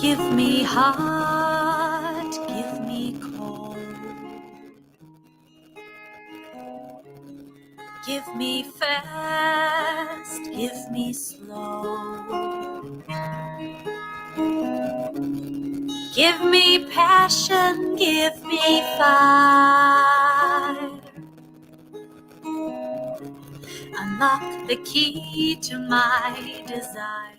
Give me hot, give me cold. Give me fast, give me slow. Give me passion, give me fire. Unlock the key to my desire.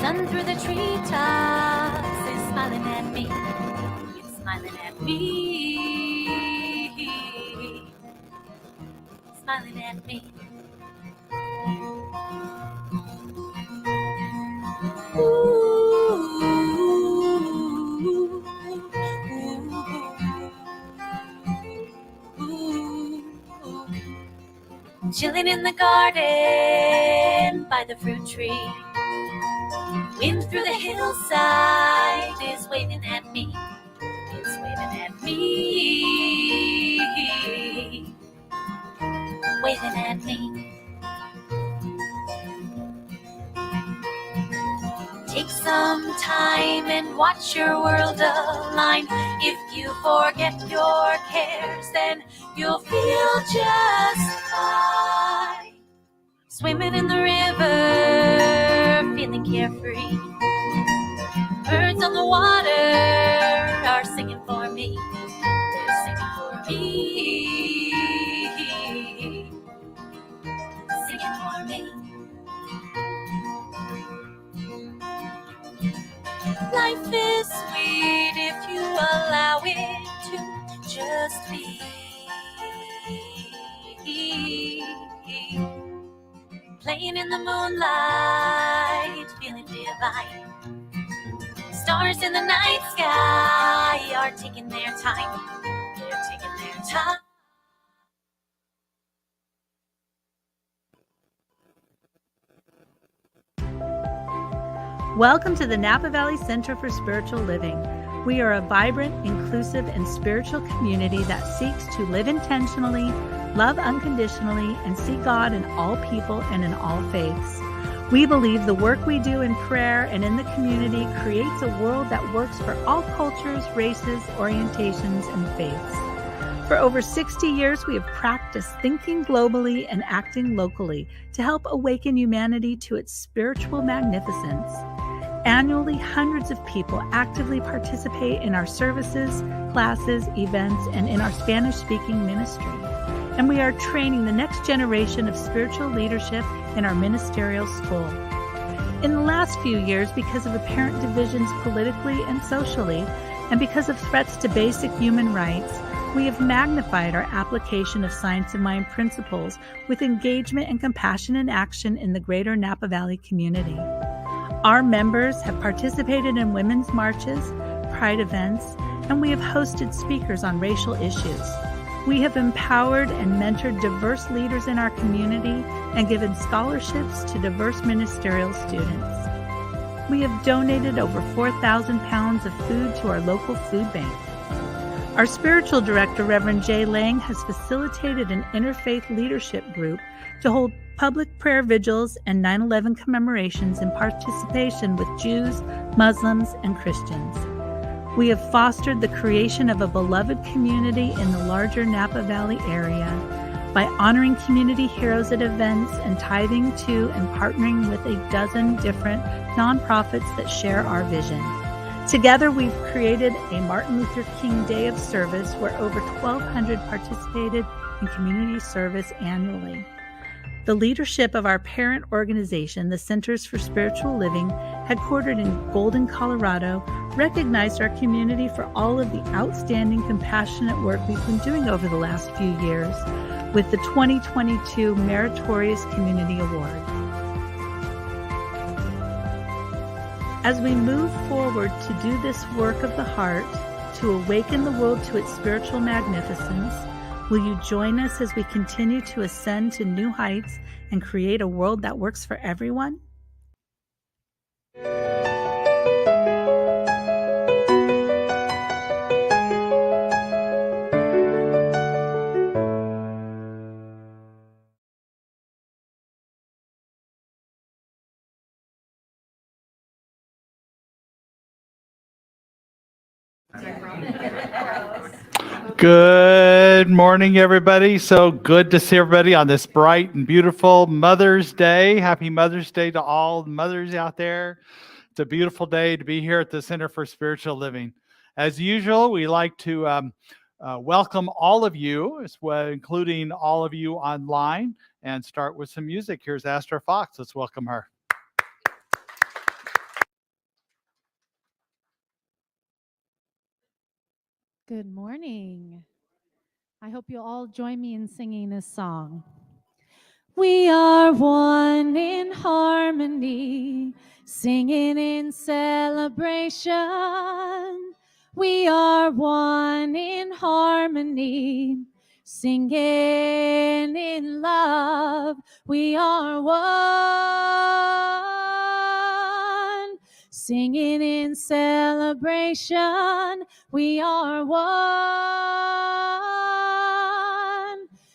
Sun through the treetops is smiling at me. It's smiling at me. Smiling at me. Chilling in the garden by the fruit tree. Wind through the hillside is waving at me. It's waving at me. Waving at me. Take some time and watch your world align. If you forget your cares, then you'll feel just fine. Swimming in the river, feeling carefree. Birds on the water are singing for me. They're singing for me. Singing for me. Life is sweet if you allow it to just be. Playing in the moonlight, feeling divine. Stars in the night sky are taking their time. They're taking their time. Welcome to the Napa Valley Center for Spiritual Living. We are a vibrant, inclusive, and spiritual community that seeks to live intentionally, love unconditionally, and see God in all people and in all faiths. We believe the work we do in prayer and in the community creates a world that works for all cultures, races, orientations, and faiths. For over 60 years, we have practiced thinking globally and acting locally to help awaken humanity to its spiritual magnificence. Annually, hundreds of people actively participate in our services, classes, events, and in our Spanish-speaking ministry. And we are training the next generation of spiritual leadership in our ministerial school. In the last few years, because of apparent divisions politically and socially, and because of threats to basic human rights, we have magnified our application of Science of Mind principles with engagement and compassionate action in the greater Napa Valley community. Our members have participated in women's marches, pride events, and we have hosted speakers on racial issues. We have empowered and mentored diverse leaders in our community and given scholarships to diverse ministerial students. We have donated over 4,000 pounds of food to our local food bank. Our spiritual director, Reverend Jay Lang, has facilitated an interfaith leadership group to hold public prayer vigils and 9/11 commemorations in participation with Jews, Muslims, and Christians. We have fostered the creation of a beloved community in the larger Napa Valley area. by honoring community heroes at events and tithing to and partnering with a dozen different nonprofits that share our vision. Together, we've created a Martin Luther King Day of Service where over 1,200 participated in community service annually. The leadership of our parent organization, the Centers for Spiritual Living, headquartered in Golden, Colorado, recognized our community for all of the outstanding, compassionate work we've been doing over the last few years with the 2022 Meritorious Community Award. As we move forward to do this work of the heart, to awaken the world to its spiritual magnificence, will you join us as we continue to ascend to new heights and create a world that works for everyone? Good morning, everybody. So good to see everybody on this bright and beautiful Mother's Day. Happy Mother's Day to all mothers out there. It's a beautiful day to be here at the Center for Spiritual Living. As usual, we like to welcome all of you, as well, including all of you online, and start with some music. Here's Astra Fox. Let's welcome her. Good morning. I hope you'll all join me in singing this song. We are one in harmony, singing in celebration. We are one in harmony, singing in love. We are one, singing in celebration. We are one,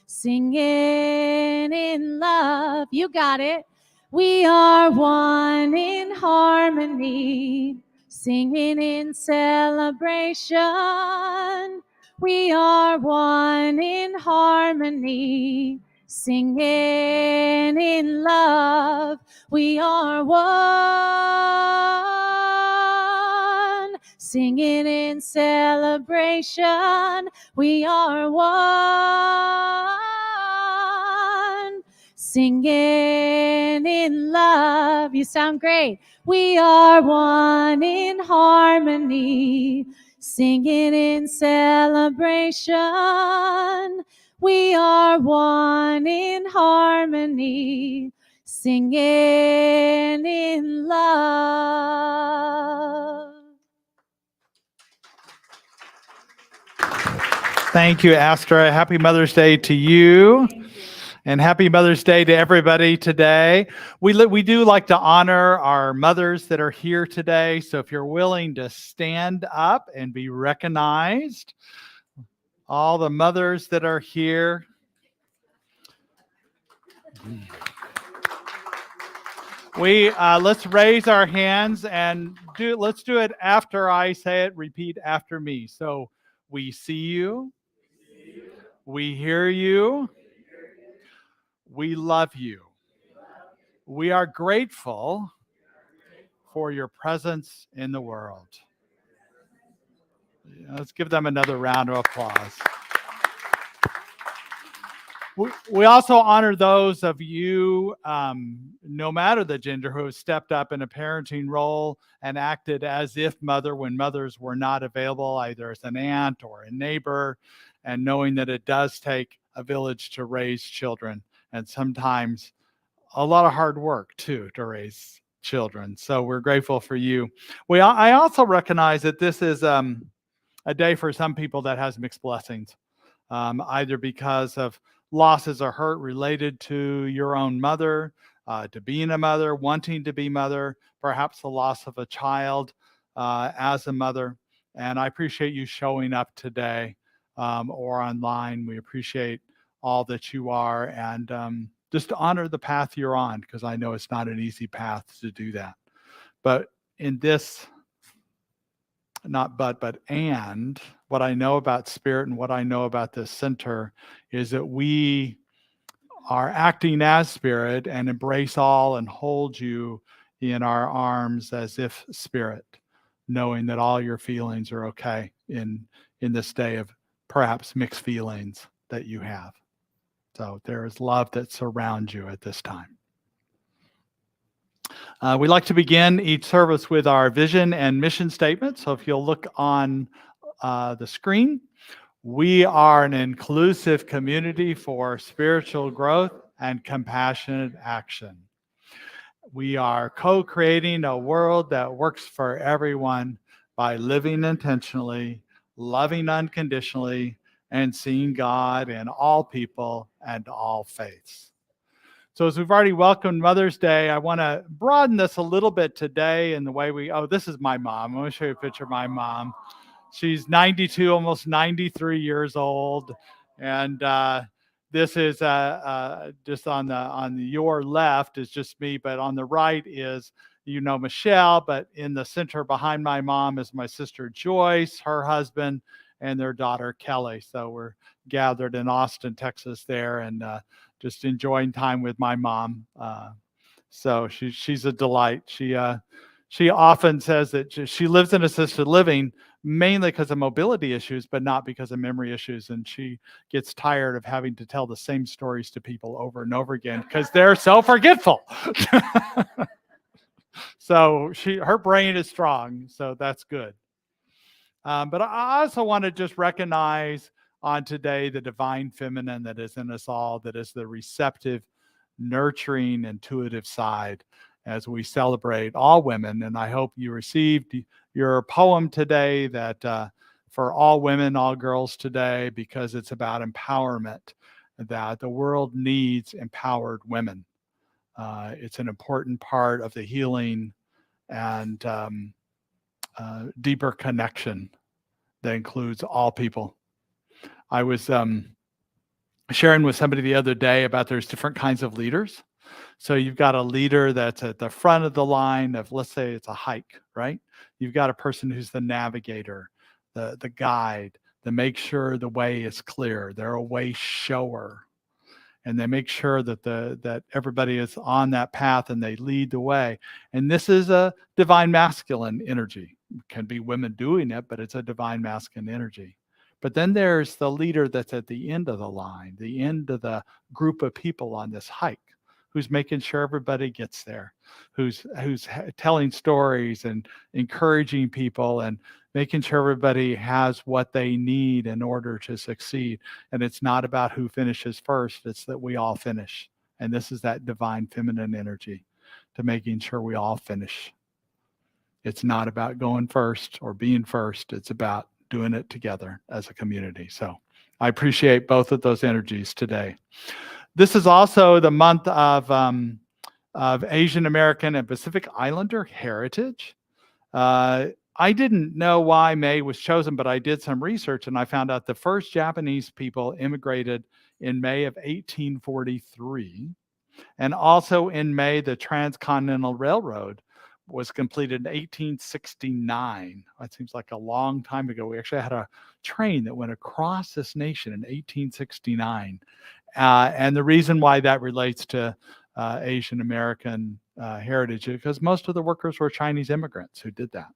singing in love. You got it. We are one in harmony, singing in celebration. We are one in harmony, singing in love. We are one, singing in celebration. We are one, singing in love. You sound great. We are one in harmony, singing in celebration. We are one in harmony, singing in love. Thank you, Astra. Happy Mother's Day to you. And happy Mother's Day to everybody today. We do like to honor our mothers that are here today. So if you're willing to stand up and be recognized, all the mothers that are here. Let's raise our hands and let's do it after I say it. Repeat after me. So we see you. We hear you. We love you. We are grateful for your presence in the world. Let's give them another round of applause. We also honor those of you, no matter the gender, who have stepped up in a parenting role and acted as if mother when mothers were not available, either as an aunt or a neighbor, and knowing that it does take a village to raise children, and sometimes a lot of hard work too to raise children. So we're grateful for you. I also recognize that this is a day for some people that has mixed blessings, either because of losses or hurt related to your own mother, to being a mother, wanting to be mother, perhaps the loss of a child as a mother. And I appreciate you showing up today or online. We appreciate all that you are, and just to honor the path you're on, because I know it's not an easy path to do that. But in this, and what I know about Spirit and what I know about this center is that we are acting as spirit and embrace all and hold you in our arms as if spirit, knowing that all your feelings are okay in this day of perhaps mixed feelings that you have. So there is love that surrounds you at this time. We like to begin each service with our vision and mission statement. So if you'll look on the screen, we are an inclusive community for spiritual growth and compassionate action. We are co-creating a world that works for everyone by living intentionally, loving unconditionally, and seeing God in all people and all faiths. So as we've already welcomed Mother's Day, I want to broaden this a little bit today in the way this is my mom. I'm going to show you a picture of my mom. She's 92, almost 93 years old. And this is just on your left is just me, but on the right is, Michelle, but in the center behind my mom is my sister Joyce, her husband, and their daughter Kelly. So we're gathered in Austin, Texas there, and just enjoying time with my mom. So she's a delight. She often says that she lives in assisted living mainly because of mobility issues, but not because of memory issues. And she gets tired of having to tell the same stories to people over and over again because they're so forgetful. So her brain is strong, so that's good. But I also want to just recognize on today the divine feminine that is in us all, that is the receptive, nurturing, intuitive side as we celebrate all women. And I hope you received your poem today that for all women, all girls today, because it's about empowerment, that the world needs empowered women. It's an important part of the healing and deeper connection that includes all people. I was sharing with somebody the other day about there's different kinds of leaders. So you've got a leader that's at the front of the line of, let's say it's a hike, right? You've got a person who's the navigator, the guide, that makes sure the way is clear. They're a way shower. And they make sure that everybody is on that path and they lead the way. And this is a divine masculine energy. It can be women doing it, but it's a divine masculine energy. But then there's the leader that's at the end of the line, the end of the group of people on this hike, who's making sure everybody gets there, who's telling stories and encouraging people and making sure everybody has what they need in order to succeed. And it's not about who finishes first, it's that we all finish. And this is that divine feminine energy to making sure we all finish. It's not about going first or being first. It's about doing it together as a community. So I appreciate both of those energies today. This is also the month of Asian American and Pacific Islander heritage. I didn't know why May was chosen, but I did some research and I found out the first Japanese people immigrated in May of 1843. And also in May, the Transcontinental Railroad was completed in 1869. That seems like a long time ago. We actually had a train that went across this nation in 1869. And the reason why that relates to Asian American heritage is because most of the workers were Chinese immigrants who did that.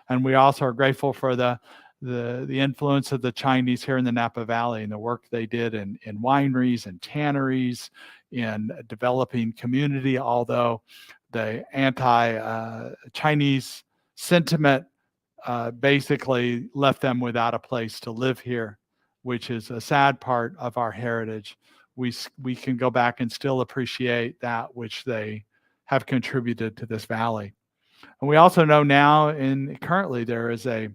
And we also are grateful for the influence of the Chinese here in the Napa Valley and the work they did in wineries and tanneries, in developing community, although the anti-Chinese sentiment basically left them without a place to live here, which is a sad part of our heritage. We can go back and still appreciate that which they have contributed to this valley. And we also know now, currently there is a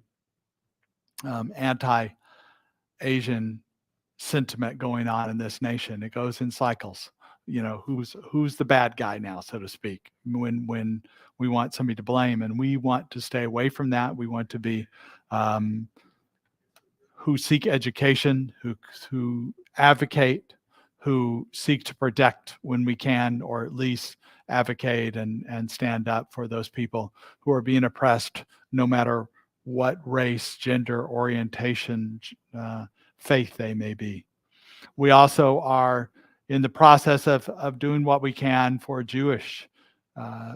anti-Asian sentiment going on in this nation. It goes in cycles. Who's the bad guy now, so to speak, when we want somebody to blame, and we want to stay away from that. We want to be who seek education, who advocate, who seek to protect when we can, or at least advocate and stand up for those people who are being oppressed, no matter what race, gender, orientation, faith they may be. We also are in the process of doing what we can for Jewish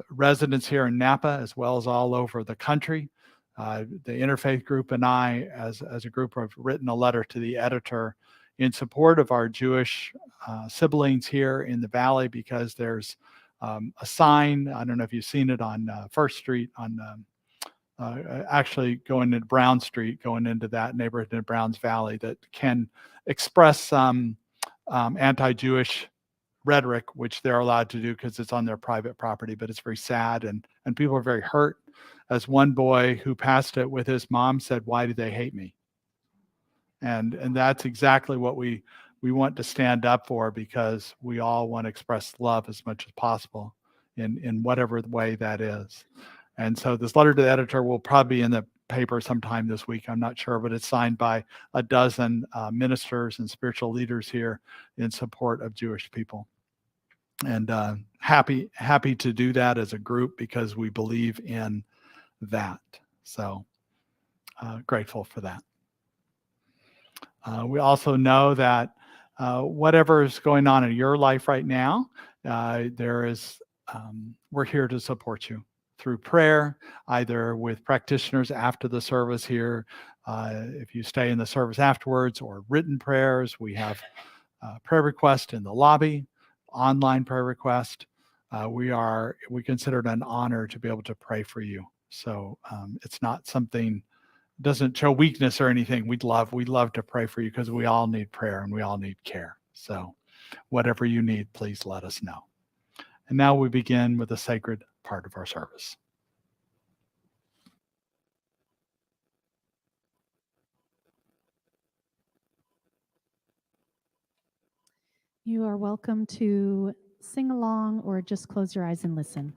residents here in Napa, as well as all over the country. The Interfaith Group and I, as a group, have written a letter to the editor in support of our Jewish siblings here in the Valley, because there's a sign, I don't know if you've seen it on First Street, on actually going into Brown Street, going into that neighborhood in Browns Valley, that can express some anti-Jewish rhetoric, which they're allowed to do because it's on their private property, but it's very sad, and people are very hurt. As one boy who passed it with his mom said, "Why do they hate me?" And that's exactly what we want to stand up for, because we all want to express love as much as possible in whatever way that is. And so this letter to the editor will probably be in the paper sometime this week, I'm not sure, but it's signed by a dozen ministers and spiritual leaders here in support of Jewish people. And happy to do that as a group, because we believe in that. So grateful for that. We also know that whatever is going on in your life right now, we're here to support you through prayer, either with practitioners after the service here, if you stay in the service afterwards, or written prayers. We have prayer requests in the lobby, online prayer request. We consider it an honor to be able to pray for you. So it's not something, doesn't show weakness or anything. We'd love to pray for you, because we all need prayer and we all need care. So whatever you need, please let us know. And now we begin with the sacred part of our service. You are welcome to sing along or just close your eyes and listen.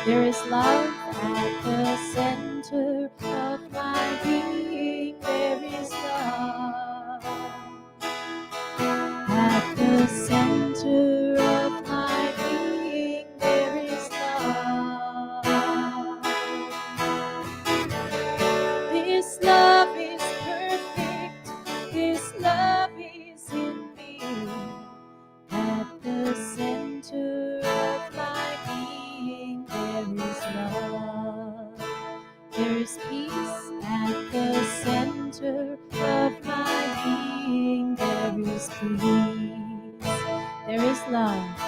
There is love at the center of my being. There is love at the center of my being. There is love. This love is perfect. This love is in me. At the center of my being, there is love. There is peace at the center of my being. There is peace. There is love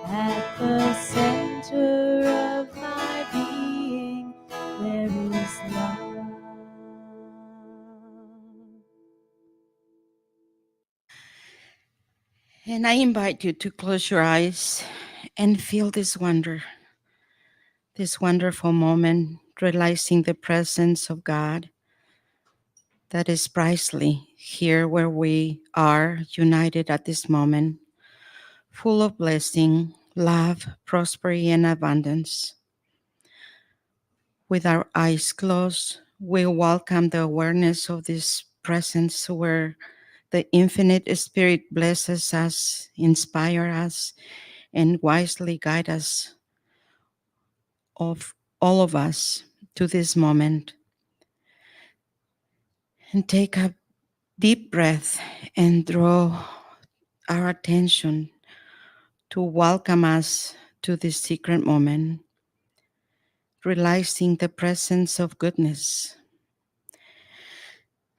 at the center of my being. There is love. And I invite you to close your eyes and feel this wonder, this wonderful moment, realizing the presence of God that is precisely here where we are united at this moment, full of blessing, love, prosperity, and abundance. With our eyes closed, we welcome the awareness of this presence where the infinite Spirit blesses us, inspires us, and wisely guides us, of all of us, to this moment. And take a deep breath and draw our attention to welcome us to this secret moment, realizing the presence of goodness.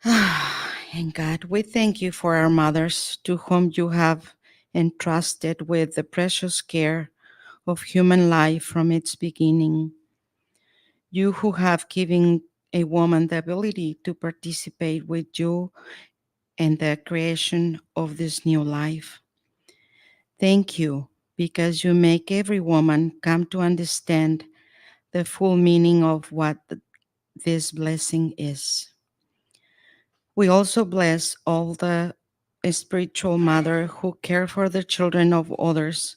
And God, we thank you for our mothers to whom you have entrusted with the precious care of human life from its beginning. You who have given a woman the ability to participate with you in the creation of this new life. Thank you because you make every woman come to understand the full meaning of what this blessing is. We also bless all the spiritual mother who care for the children of others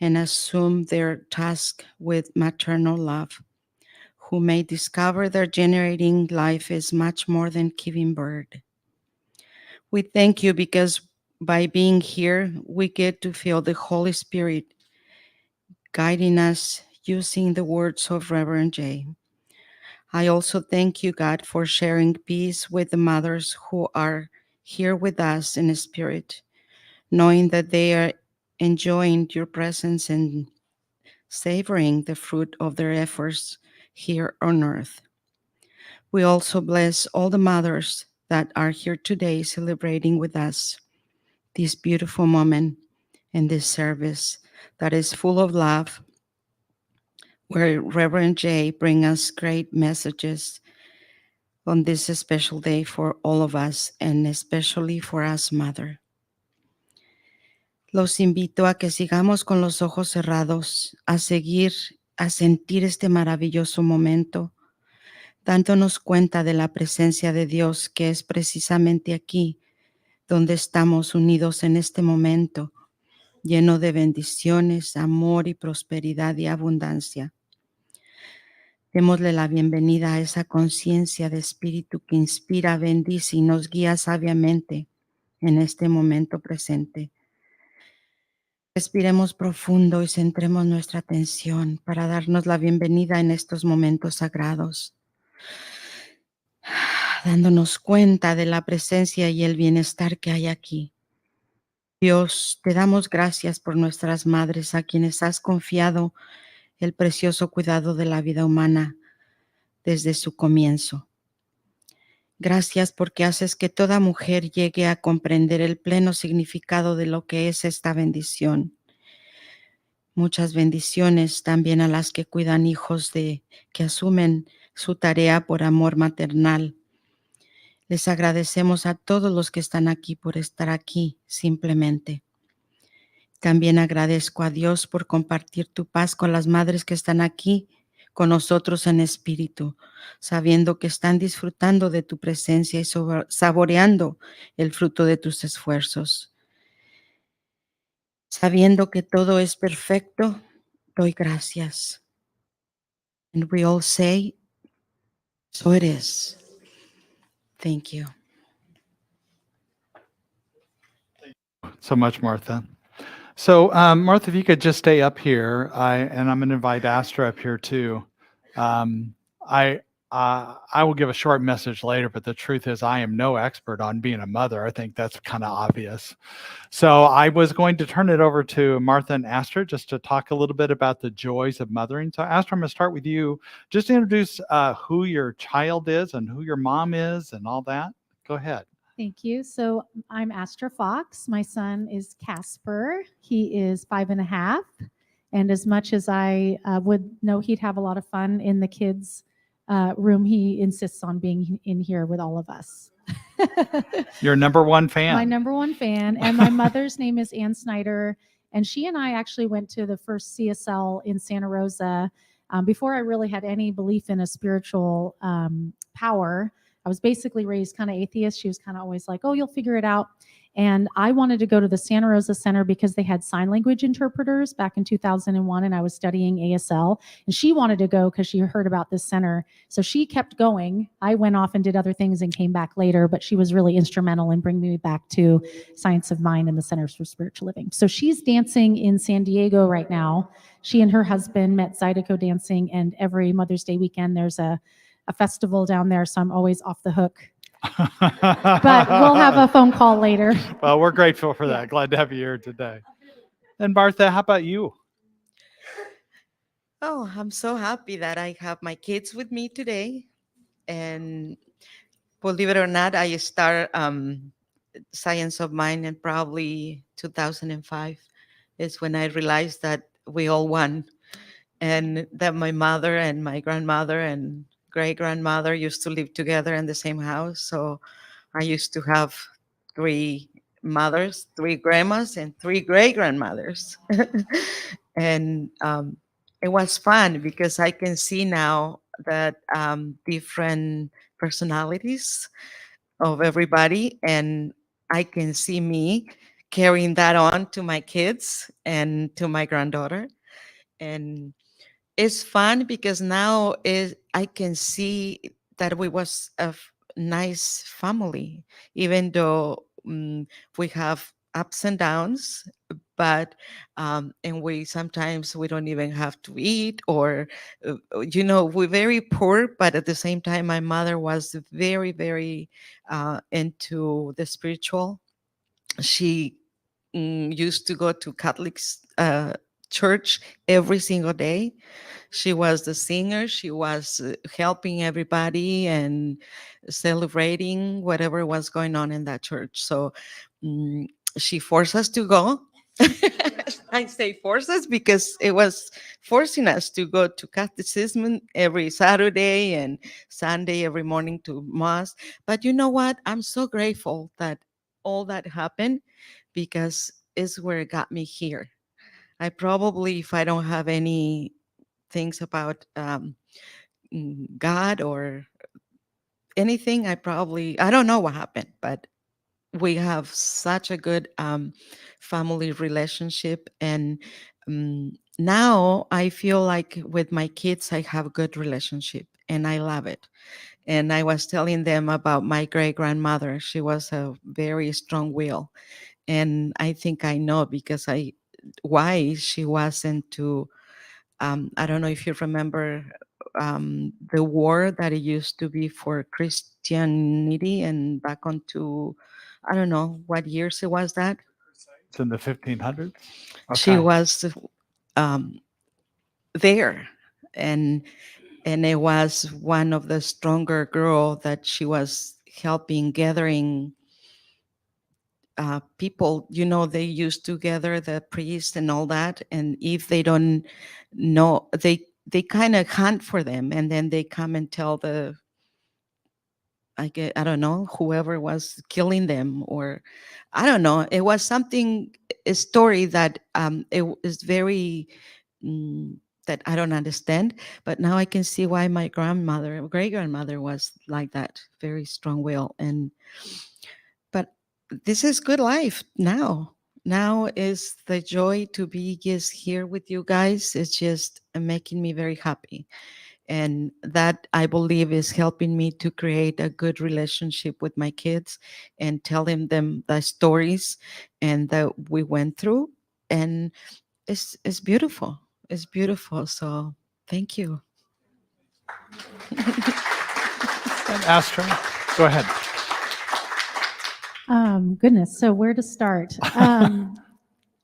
and assume their task with maternal love, who may discover that generating life is much more than giving birth. We thank you because by being here, we get to feel the Holy Spirit guiding us using the words of Reverend J. I also thank you, God, for sharing peace with the mothers who are here with us in spirit, knowing that they are enjoying your presence and savoring the fruit of their efforts here on earth. We also bless all the mothers that are here today celebrating with us this beautiful moment and this service that is full of love, where Reverend J brings us great messages on this special day for all of us and especially for us, Mother. Los invito a que sigamos con los ojos cerrados, a seguir, a sentir este maravilloso momento, dándonos cuenta de la presencia de Dios que es precisamente aquí donde estamos unidos en este momento, lleno de bendiciones, amor y prosperidad y abundancia. Démosle la bienvenida a esa conciencia de espíritu que inspira, bendice y nos guía sabiamente en este momento presente. Respiremos profundo y centremos nuestra atención para darnos la bienvenida en estos momentos sagrados, dándonos cuenta de la presencia y el bienestar que hay aquí. Dios, te damos gracias por nuestras madres a quienes has confiado el precioso cuidado de la vida humana desde su comienzo. Gracias porque haces que toda mujer llegue a comprender el pleno significado de lo que es esta bendición. Muchas bendiciones también a las que cuidan hijos que asumen su tarea por amor maternal. Les agradecemos a todos los que están aquí por estar aquí simplemente. También agradezco a Dios por compartir tu paz con las madres que están aquí con nosotros en espíritu, sabiendo que están disfrutando de tu presencia y saboreando el fruto de tus esfuerzos. Sabiendo que todo es perfecto, doy gracias. And we all say, so it is. Thank you. So much, Martha. So, Martha, if you could just stay up here, and I'm going to invite Astra up here too. I will give a short message later, but the truth is I am no expert on being a mother. I think that's kind of obvious. So I was going to turn it over to Martha and Astra just to talk a little bit about the joys of mothering. So Astra, I'm going to start with you. Just introduce who your child is and who your mom is and all that. Go ahead. Thank you. So I'm Astra Fox. My son is Casper. He is 5.5. And as much as I would know he'd have a lot of fun in the kids' room, he insists on being in here with all of us. Your number one fan. My number one fan. And my mother's name is Ann Snyder. And she and I actually went to the first CSL in Santa Rosa before I really had any belief in a spiritual power. I was basically raised kind of atheist. She was kind of always like, oh, you'll figure it out. And I wanted to go to the Santa Rosa Center because they had sign language interpreters back in 2001, and I was studying ASL. And she wanted to go because she heard about this center. So she kept going. I went off and did other things and came back later, but she was really instrumental in bringing me back to Science of Mind and the Centers for Spiritual Living. So she's dancing in San Diego right now. She and her husband met Zydeco dancing, and every Mother's Day weekend there's a festival down there, so I'm always off the hook. But we'll have a phone call later. Well, we're grateful for that. Glad to have you here today. And Martha, how about you? Oh, I'm so happy that I have my kids with me today. And believe it or not, I start Science of Mind in probably 2005 is when I realized that we all won, and that my mother and my grandmother and great grandmother used to live together in the same house. So I used to have three mothers, three grandmas, and three great grandmothers. And it was fun because I can see now that different personalities of everybody, and I can see me carrying that on to my kids and to my granddaughter. And it's fun because now is I can see that we was a nice family, even though we have ups and downs, but and we sometimes we don't even have to eat, or we're very poor, but at the same time my mother was very, very into the spiritual. She used to go to Catholics church every single day. She was the singer. She was helping everybody and celebrating whatever was going on in that church. So mm, she forced us to go. I say force us because it was forcing us to go to catechism every Saturday and Sunday every morning to mass. But you know what? I'm so grateful that all that happened, because it's where it got me here. I probably, if I don't have any things about God or anything, I don't know what happened, but we have such a good family relationship. And now I feel like with my kids, I have a good relationship and I love it. And I was telling them about my great grandmother. She was a very strong will. And I think I know because why she wasn't to I don't know if you remember the war that it used to be for Christianity, and back onto, I don't know what years it was that. It's in the 1500s. She Okay. was um, there, and it was one of the stronger girl that she was helping gathering people. They used to gather the priest and all that, and if they don't know, they kind of hunt for them, and then they come and tell I don't know, whoever was killing them, or I don't know. It was something, a story that it is very that I don't understand, but now I can see why my great grandmother was like that, very strong will. And but this is good life now. Now is the joy to be just here with you guys. It's just making me very happy. And that, I believe, is helping me to create a good relationship with my kids and telling them the stories and that we went through. And it's beautiful. It's beautiful. So thank you. And Astra, go ahead. Goodness. So where to start?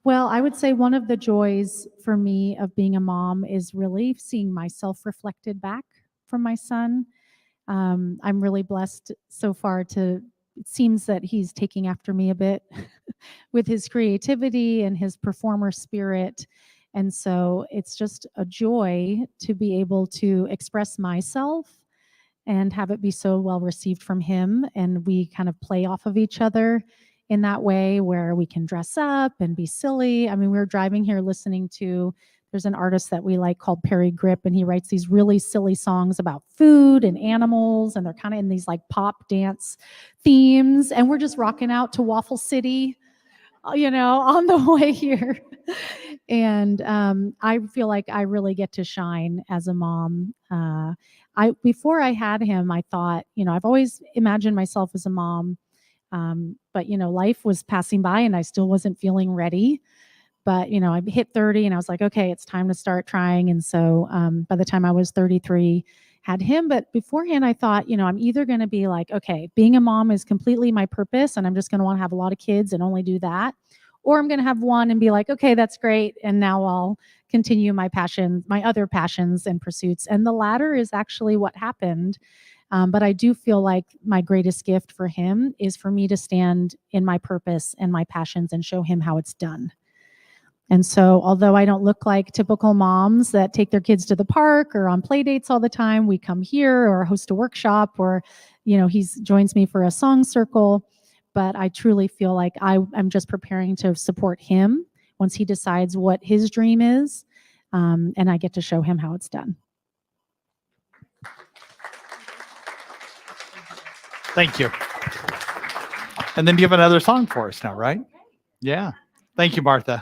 Well, I would say one of the joys for me of being a mom is really seeing myself reflected back from my son. I'm really blessed so far it seems that he's taking after me a bit with his creativity and his performer spirit. And so it's just a joy to be able to express myself and have it be so well received from him. And we kind of play off of each other in that way where we can dress up and be silly. I mean, we were driving here listening to, there's an artist that we like called Perry Grip, and he writes these really silly songs about food and animals, and they're kind of in these like pop dance themes. And we're just rocking out to Waffle City, on the way here. And I feel like I really get to shine as a mom. Before I had him, I thought, I've always imagined myself as a mom, but life was passing by, and I still wasn't feeling ready. But I hit 30, and I was like, okay, it's time to start trying. And so by the time I was 33, had him. But beforehand, I thought, I'm either going to be like, okay, being a mom is completely my purpose, and I'm just going to want to have a lot of kids and only do that, or I'm going to have one and be like, okay, that's great, and now I'll continue my other passions and pursuits. And the latter is actually what happened. But I do feel like my greatest gift for him is for me to stand in my purpose and my passions and show him how it's done. And so, although I don't look like typical moms that take their kids to the park or on play dates all the time, we come here or host a workshop, or, he joins me for a song circle. But I truly feel like I'm just preparing to support him once he decides what his dream is, and I get to show him how it's done. Thank you. And then you have another song for us now, right? Yeah. Thank you, Martha.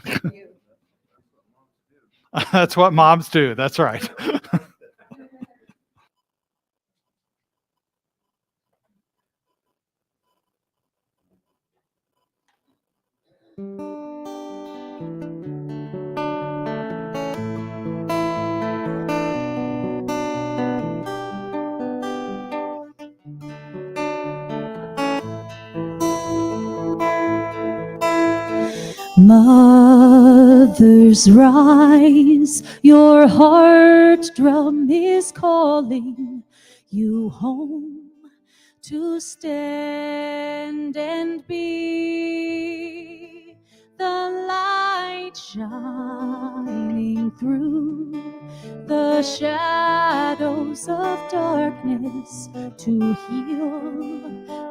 That's what moms do. That's right. Mothers, rise, your heart drum is calling you home to stand and be the light shining through the shadows of darkness to heal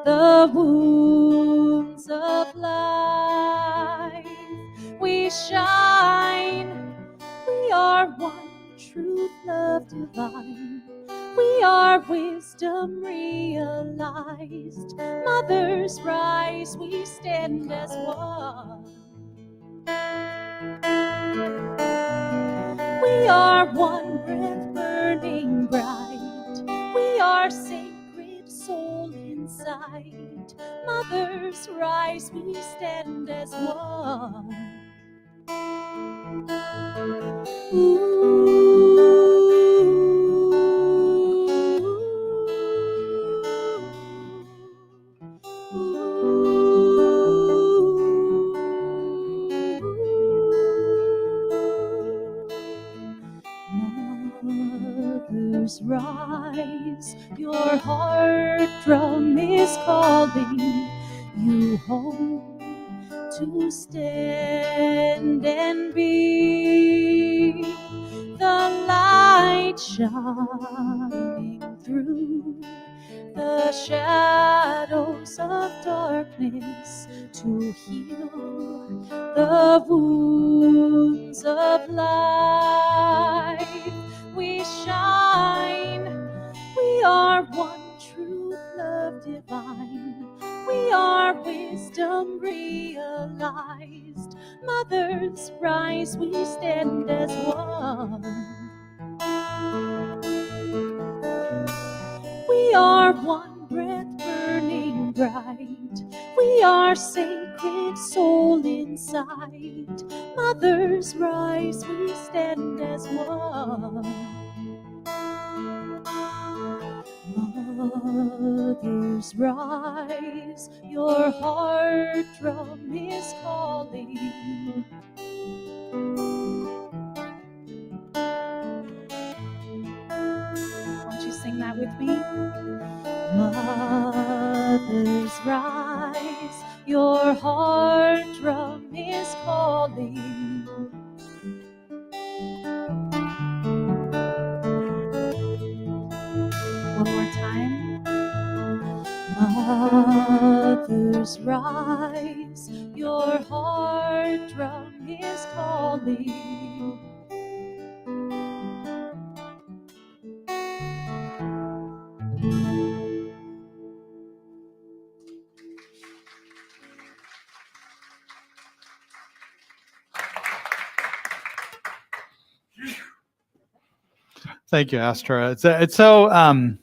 the wounds of life. We shine, we are one truth, love divine. We are wisdom realized. Mothers, rise, we stand as one. We are one breath burning bright. We are sacred soul inside. Mothers, rise, we stand as one. Mothers, rise, your heart drum is calling you home to stand and be the light shining through the shadows of darkness to heal the wounds of life. We shine, we are one truth, love divine. We are wisdom realized. Mothers, rise, we stand as one. We are one breath burning bright. We are sacred soul inside. Mothers, rise, we stand as one. Mothers, rise, your heart drum is calling. Won't you sing that with me? Mothers, rise, your heart drum is calling. One more time. Mothers, rise, your heart drum is calling. Thank you, Astra. It's so, I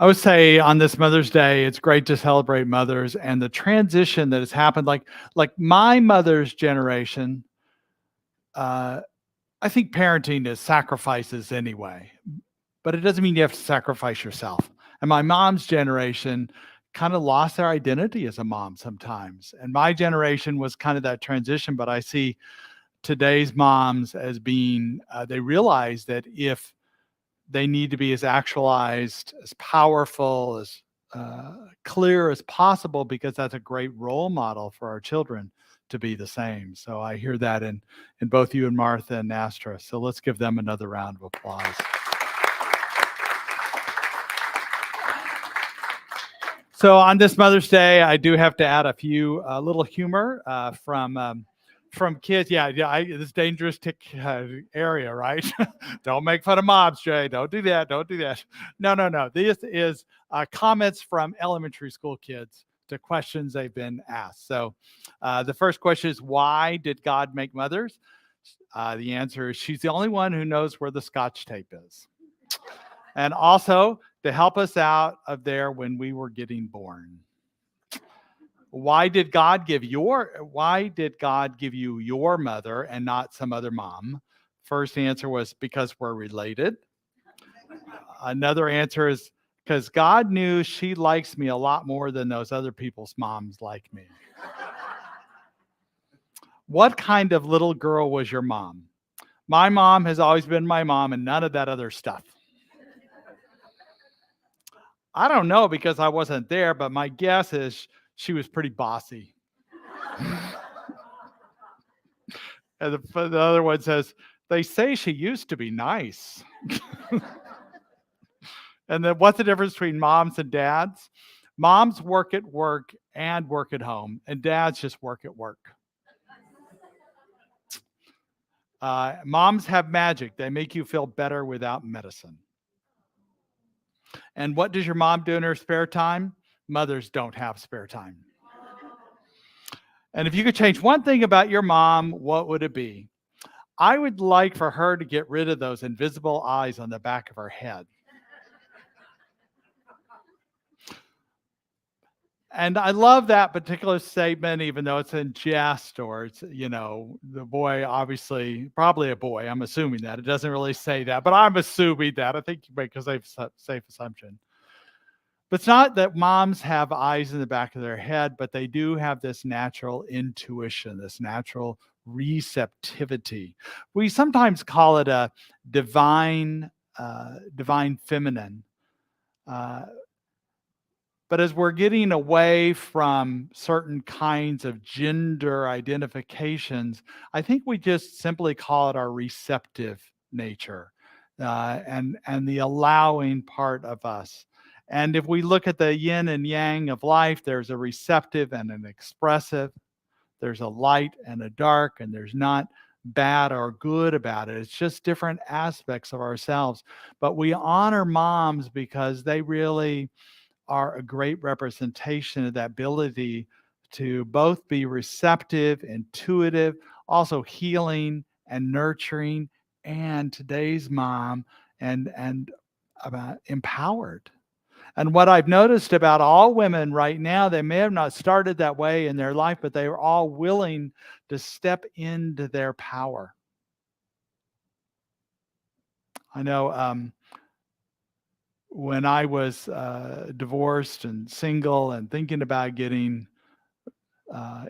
would say on this Mother's Day, it's great to celebrate mothers and the transition that has happened. Like my mother's generation, I think parenting is sacrifices anyway, but it doesn't mean you have to sacrifice yourself. And my mom's generation kind of lost their identity as a mom sometimes. And my generation was kind of that transition, but I see today's moms as being, they realize that if they need to be as actualized, as powerful, as clear as possible, because that's a great role model for our children to be the same. So I hear that in both you and Martha and Astra. So let's give them another round of applause. So on this Mother's Day, I do have to add a few little humor from kids. Yeah, this dangerous tick area, right? Don't make fun of moms, Jay. Don't do that. Don't do that. No. This is comments from elementary school kids to questions they've been asked. So the first question is, why did God make mothers? The answer is, she's the only one who knows where the Scotch tape is. And also, to help us out of there when we were getting born. Why did God give you your mother and not some other mom? First answer was, because we're related. Another answer is, because God knew she likes me a lot more than those other people's moms like me. What kind of little girl was your mom? My mom has always been my mom and none of that other stuff. I don't know because I wasn't there, but my guess is she was pretty bossy. And the other one says, they say she used to be nice. And then what's the difference between moms and dads? Moms work at work and work at home, and dads just work at work. Moms have magic. They make you feel better without medicine. And what does your mom do in her spare time? Mothers don't have spare time. And if you could change one thing about your mom, what would it be? I would like for her to get rid of those invisible eyes on the back of her head. And I love that particular statement, even though it's in jest, or it's, the boy, obviously, probably a boy. I'm assuming that. It doesn't really say that, but I'm assuming that. I think you make a safe assumption. But it's not that moms have eyes in the back of their head, but they do have this natural intuition, this natural receptivity. We sometimes call it a divine feminine. But as we're getting away from certain kinds of gender identifications, I think we just simply call it our receptive nature and the allowing part of us. And if we look at the yin and yang of life, there's a receptive and an expressive. There's a light and a dark, and there's not bad or good about it. It's just different aspects of ourselves. But we honor moms because they really are a great representation of that ability to both be receptive, intuitive, also healing and nurturing, and today's mom and about empowered. And what I've noticed about all women right now, they may have not started that way in their life, but they are all willing to step into their power. I know when I was divorced and single and thinking about getting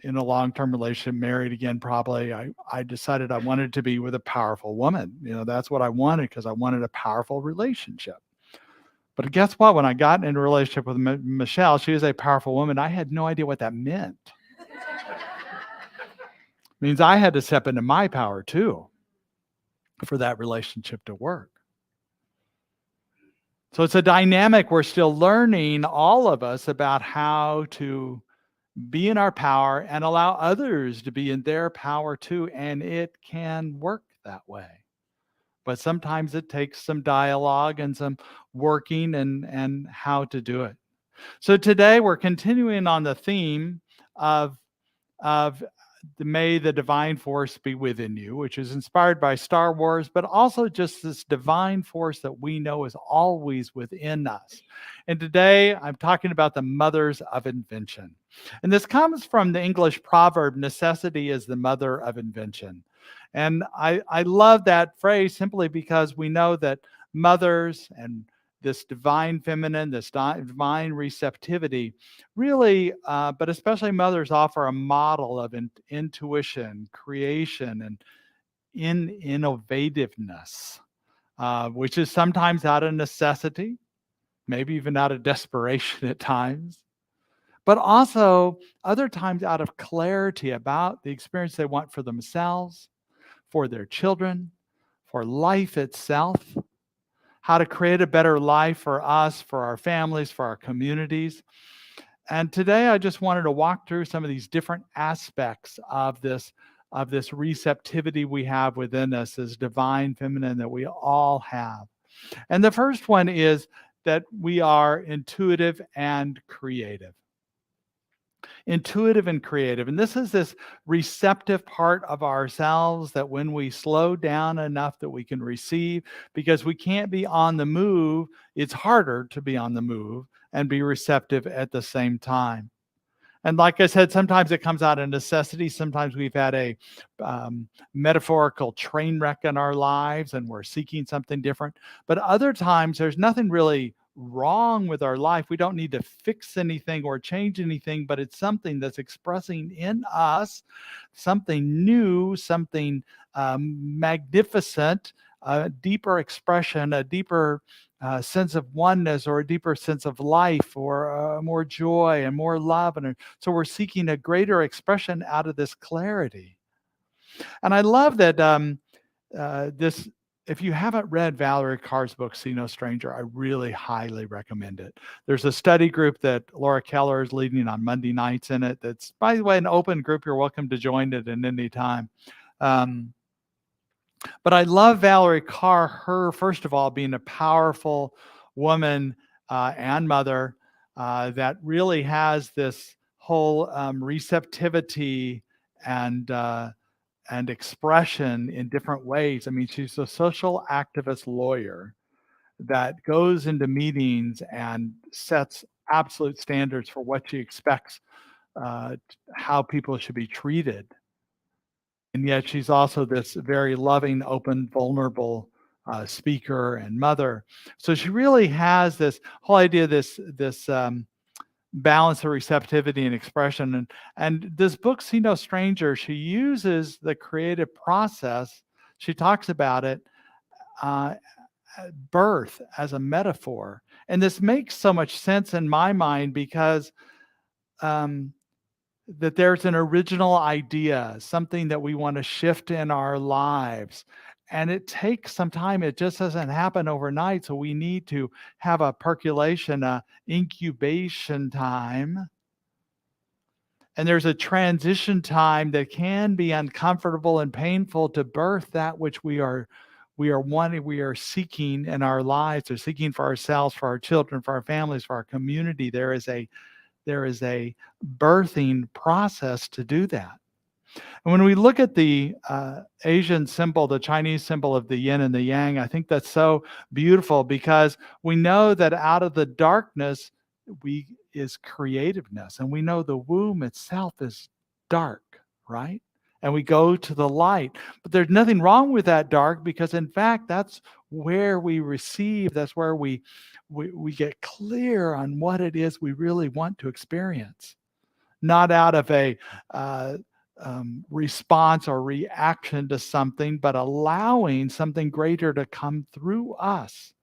in a long-term relationship, married again, probably, I decided I wanted to be with a powerful woman. That's what I wanted, because I wanted a powerful relationship. But guess what? When I got into a relationship with Michelle, she is a powerful woman. I had no idea what that meant. Means I had to step into my power too for that relationship to work. So it's a dynamic we're still learning, all of us, about how to be in our power and allow others to be in their power too. And it can work that way. But sometimes it takes some dialogue and some working and how to do it. So today we're continuing on the theme of may the divine force be within you, which is inspired by Star Wars, but also just this divine force that we know is always within us. And today I'm talking about the Mothers of Invention. And this comes from the English proverb, necessity is the mother of invention. And I love that phrase simply because we know that mothers and this divine feminine, this divine receptivity, really, but especially mothers offer a model of intuition, creation, and innovativeness, which is sometimes out of necessity, maybe even out of desperation at times, but also other times out of clarity about the experience they want for themselves, for their children, for life itself, how to create a better life for us, for our families, for our communities. And today I just wanted to walk through some of these different aspects of this receptivity we have within us, this divine feminine that we all have. And the first one is that we are intuitive and creative. Intuitive and creative. And this is this receptive part of ourselves that when we slow down enough that we can receive, because we can't be on the move, it's harder to be on the move and be receptive at the same time. And like I said, sometimes it comes out of necessity. Sometimes we've had a metaphorical train wreck in our lives and we're seeking something different. But other times there's nothing really wrong with our life. We don't need to fix anything or change anything, but it's something that's expressing in us something new, something magnificent, a deeper expression, a deeper sense of oneness, or a deeper sense of life, or more joy and more love. And so we're seeking a greater expression out of this clarity. And I love that this, if you haven't read Valerie Carr's book, See No Stranger, I really highly recommend it. There's a study group that Laura Keller is leading on Monday nights in it. That's, by the way, an open group. You're welcome to join it at any time. But I love Valerie Carr, her, first of all, being a powerful woman and mother that really has this whole receptivity and expression in different ways. I mean, she's a social activist lawyer that goes into meetings and sets absolute standards for what she expects how people should be treated. And yet she's also this very loving, open, vulnerable speaker and mother. So she really has this whole idea, this balance of receptivity and expression. And this book, See No Stranger, she uses the creative process. She talks about it, birth as a metaphor. And this makes so much sense in my mind because that there's an original idea, something that we want to shift in our lives. And it takes some time. It just doesn't happen overnight. So we need to have a percolation, a incubation time. And there's a transition time that can be uncomfortable and painful to birth that which we are wanting, we are seeking in our lives, or seeking for ourselves, for our children, for our families, for our community. There is a birthing process to do that. And when we look at the Asian symbol, the Chinese symbol of the yin and the yang, I think that's so beautiful because we know that out of the darkness is creativeness. And we know the womb itself is dark, right? And we go to the light. But there's nothing wrong with that dark, because in fact, that's where we receive, that's where we get clear on what it is we really want to experience. Not out of a response or reaction to something, but allowing something greater to come through us.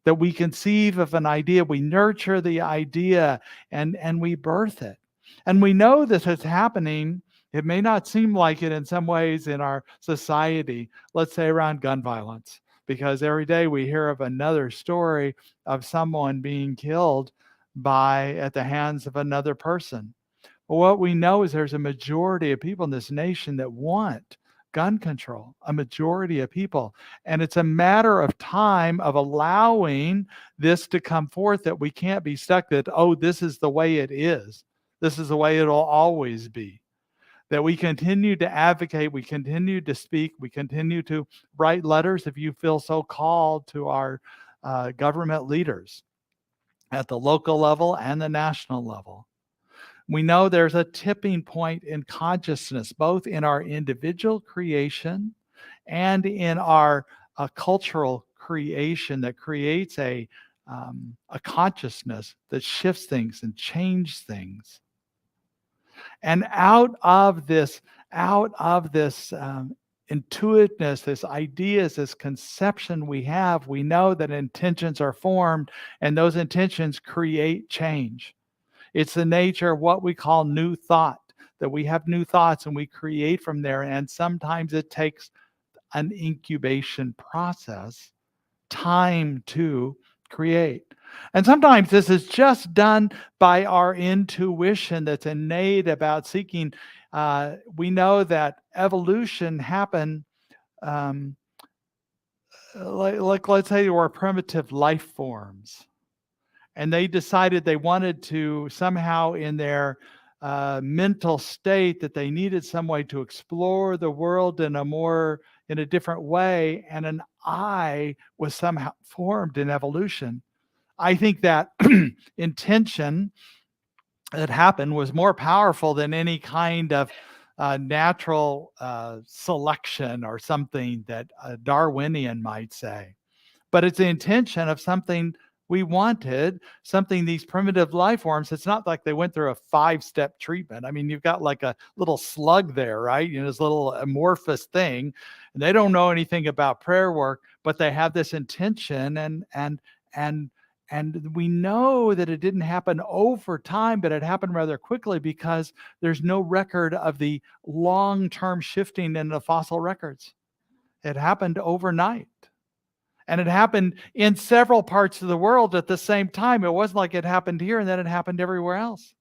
That we conceive of an idea, we nurture the idea, and we birth it. And we know this is happening. It may not seem like it in some ways in our society, let's say around gun violence, because every day we hear of another story of someone being killed at the hands of another person. But what we know is there's a majority of people in this nation that want gun control, a majority of people. And it's a matter of time of allowing this to come forth, that we can't be stuck that, oh, this is the way it is. This is the way it'll always be. That we continue to advocate, we continue to speak, we continue to write letters, if you feel so called, to our government leaders at the local level and the national level. We know there's a tipping point in consciousness, both in our individual creation and in our cultural creation, that creates a a consciousness that shifts things and changes things. And out of this intuitiveness, this ideas, this conception we have, we know that intentions are formed, and those intentions create change. It's the nature of what we call new thought, that we have new thoughts and we create from there. And sometimes it takes an incubation process, time to create. And sometimes this is just done by our intuition that's innate about seeking. We know that evolution happened, like let's say there were primitive life forms, and they decided they wanted to somehow in their mental state that they needed some way to explore the world in a different way, and an I was somehow formed in evolution. I think that intention that happened was more powerful than any kind of natural selection or something that a Darwinian might say. But it's the intention of something we wanted, something these primitive life forms. It's not like they went through a 5-step treatment. I mean, you've got like a little slug there, right? This little amorphous thing, and they don't know anything about prayer work, but they have this intention, and we know that it didn't happen over time, but it happened rather quickly because there's no record of the long-term shifting in the fossil records. It happened overnight. And it happened in several parts of the world at the same time. It wasn't like it happened here and then it happened everywhere else.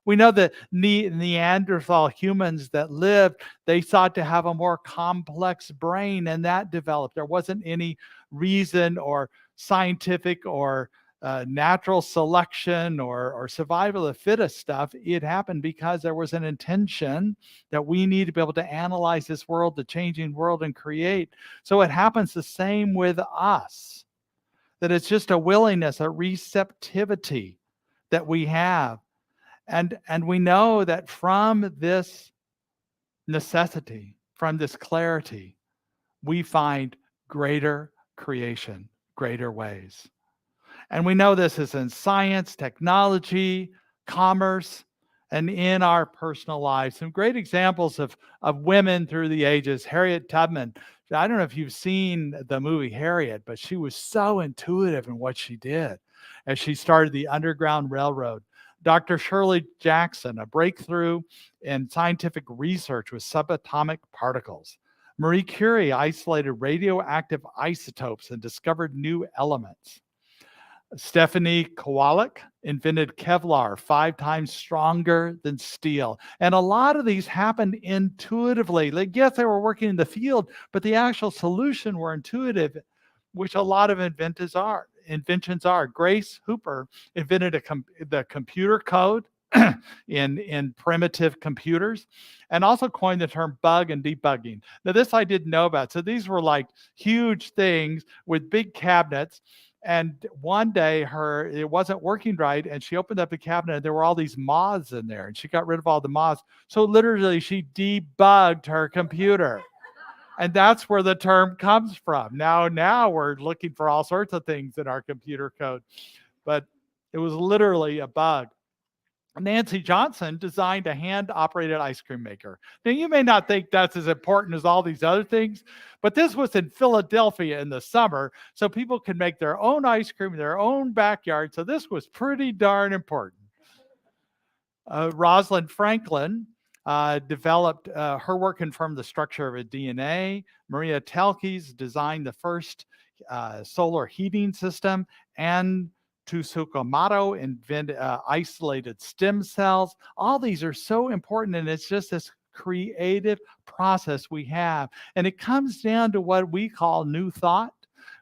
We know that Neanderthal humans that lived, they sought to have a more complex brain, and that developed. There wasn't any reason or scientific or natural selection or survival of the fittest stuff. It happened because there was an intention that we need to be able to analyze this world, the changing world, and create. So it happens the same with us, that it's just a willingness, a receptivity that we have. And we know that from this necessity, from this clarity, we find greater creation, greater ways. And we know this is in science, technology, commerce, and in our personal lives. Some great examples of women through the ages. Harriet Tubman. I don't know if you've seen the movie Harriet, but she was so intuitive in what she did as she started the Underground Railroad. Dr. Shirley Jackson, a breakthrough in scientific research with subatomic particles. Marie Curie isolated radioactive isotopes and discovered new elements. Stephanie Kowalik invented Kevlar, 5 times stronger than steel. And a lot of these happened intuitively. Like, yes, they were working in the field, but the actual solution were intuitive, which a lot of inventions are. Grace Hooper invented the computer code in primitive computers, and also coined the term bug and debugging. Now, this I didn't know about. So these were like huge things with big cabinets. And one day it wasn't working right, and she opened up the cabinet and there were all these moths in there, and she got rid of all the moths. So literally she debugged her computer. And that's where the term comes from. Now we're looking for all sorts of things in our computer code, but it was literally a bug. Nancy Johnson designed a hand-operated ice cream maker. Now, you may not think that's as important as all these other things, but this was in Philadelphia in the summer, so people could make their own ice cream in their own backyard. So this was pretty darn important. Rosalind Franklin developed, her work confirmed the structure of a DNA. Maria Telkes designed the first solar heating system, and Tsukamoto invented isolated stem cells. All these are so important, and it's just this creative process we have. And it comes down to what we call new thought,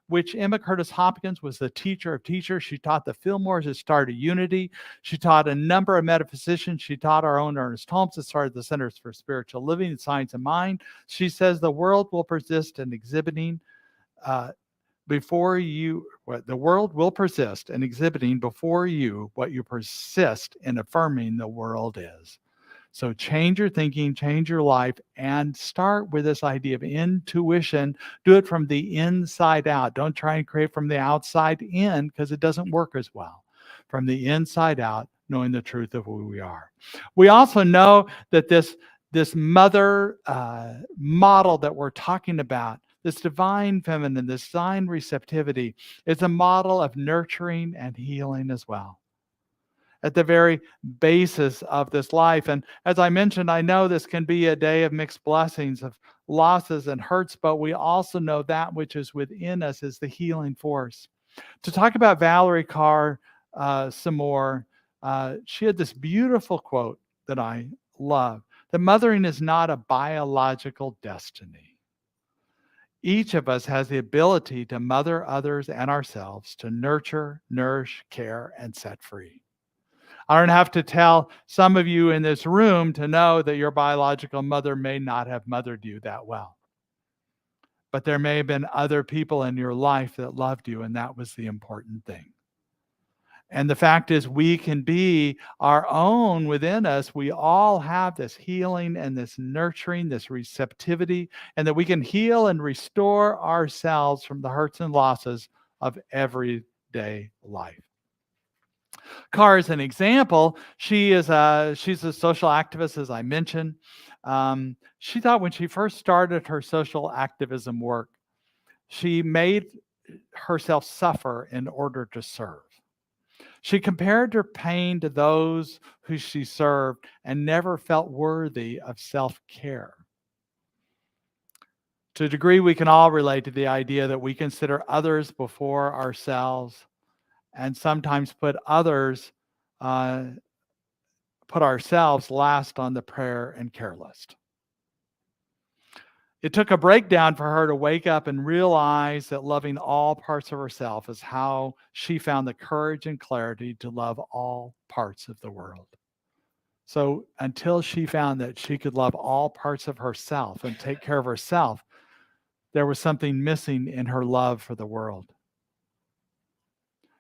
which Emma Curtis Hopkins was the teacher of teachers. She taught the Fillmores that started Unity. She taught a number of metaphysicians. She taught our own Ernest Holmes that started the Centers for Spiritual Living and Science of Mind. She says the world will persist in exhibiting the world will persist in exhibiting before you what you persist in affirming the world is. So change your thinking, change your life, and start with this idea of intuition. Do it from the inside out. Don't try and create from the outside in, because it doesn't work as well. From the inside out, knowing the truth of who we are. We also know that this mother model that we're talking about, this divine feminine, this divine receptivity, is a model of nurturing and healing as well, at the very basis of this life. And as I mentioned, I know this can be a day of mixed blessings, of losses and hurts, but we also know that which is within us is the healing force. To talk about Valerie Carr some more, she had this beautiful quote that I love, that mothering is not a biological destiny. Each of us has the ability to mother others and ourselves, to nurture, nourish, care, and set free. I don't have to tell some of you in this room to know that your biological mother may not have mothered you that well. But there may have been other people in your life that loved you, and that was the important thing. And the fact is, we can be our own within us. We all have this healing and this nurturing, this receptivity, and that we can heal and restore ourselves from the hurts and losses of everyday life. Carr is an example. She's a social activist, as I mentioned. She thought when she first started her social activism work, she made herself suffer in order to serve. She compared her pain to those who she served and never felt worthy of self-care. To a degree, we can all relate to the idea that we consider others before ourselves, and sometimes put ourselves last on the prayer and care list. It took a breakdown for her to wake up and realize that loving all parts of herself is how she found the courage and clarity to love all parts of the world. So until she found that she could love all parts of herself and take care of herself, there was something missing in her love for the world.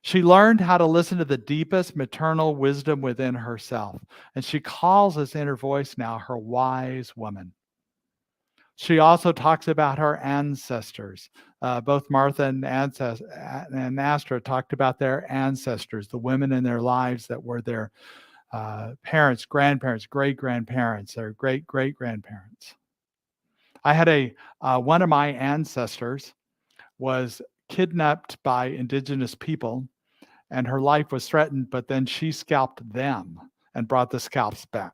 She learned how to listen to the deepest maternal wisdom within herself, and she calls this inner voice now her wise woman. She also talks about her ancestors. Both Martha and Astra talked about their ancestors, the women in their lives that were their parents, grandparents, great-grandparents, or great-great-grandparents. I had one of my ancestors was kidnapped by indigenous people, and her life was threatened, but then she scalped them and brought the scalps back.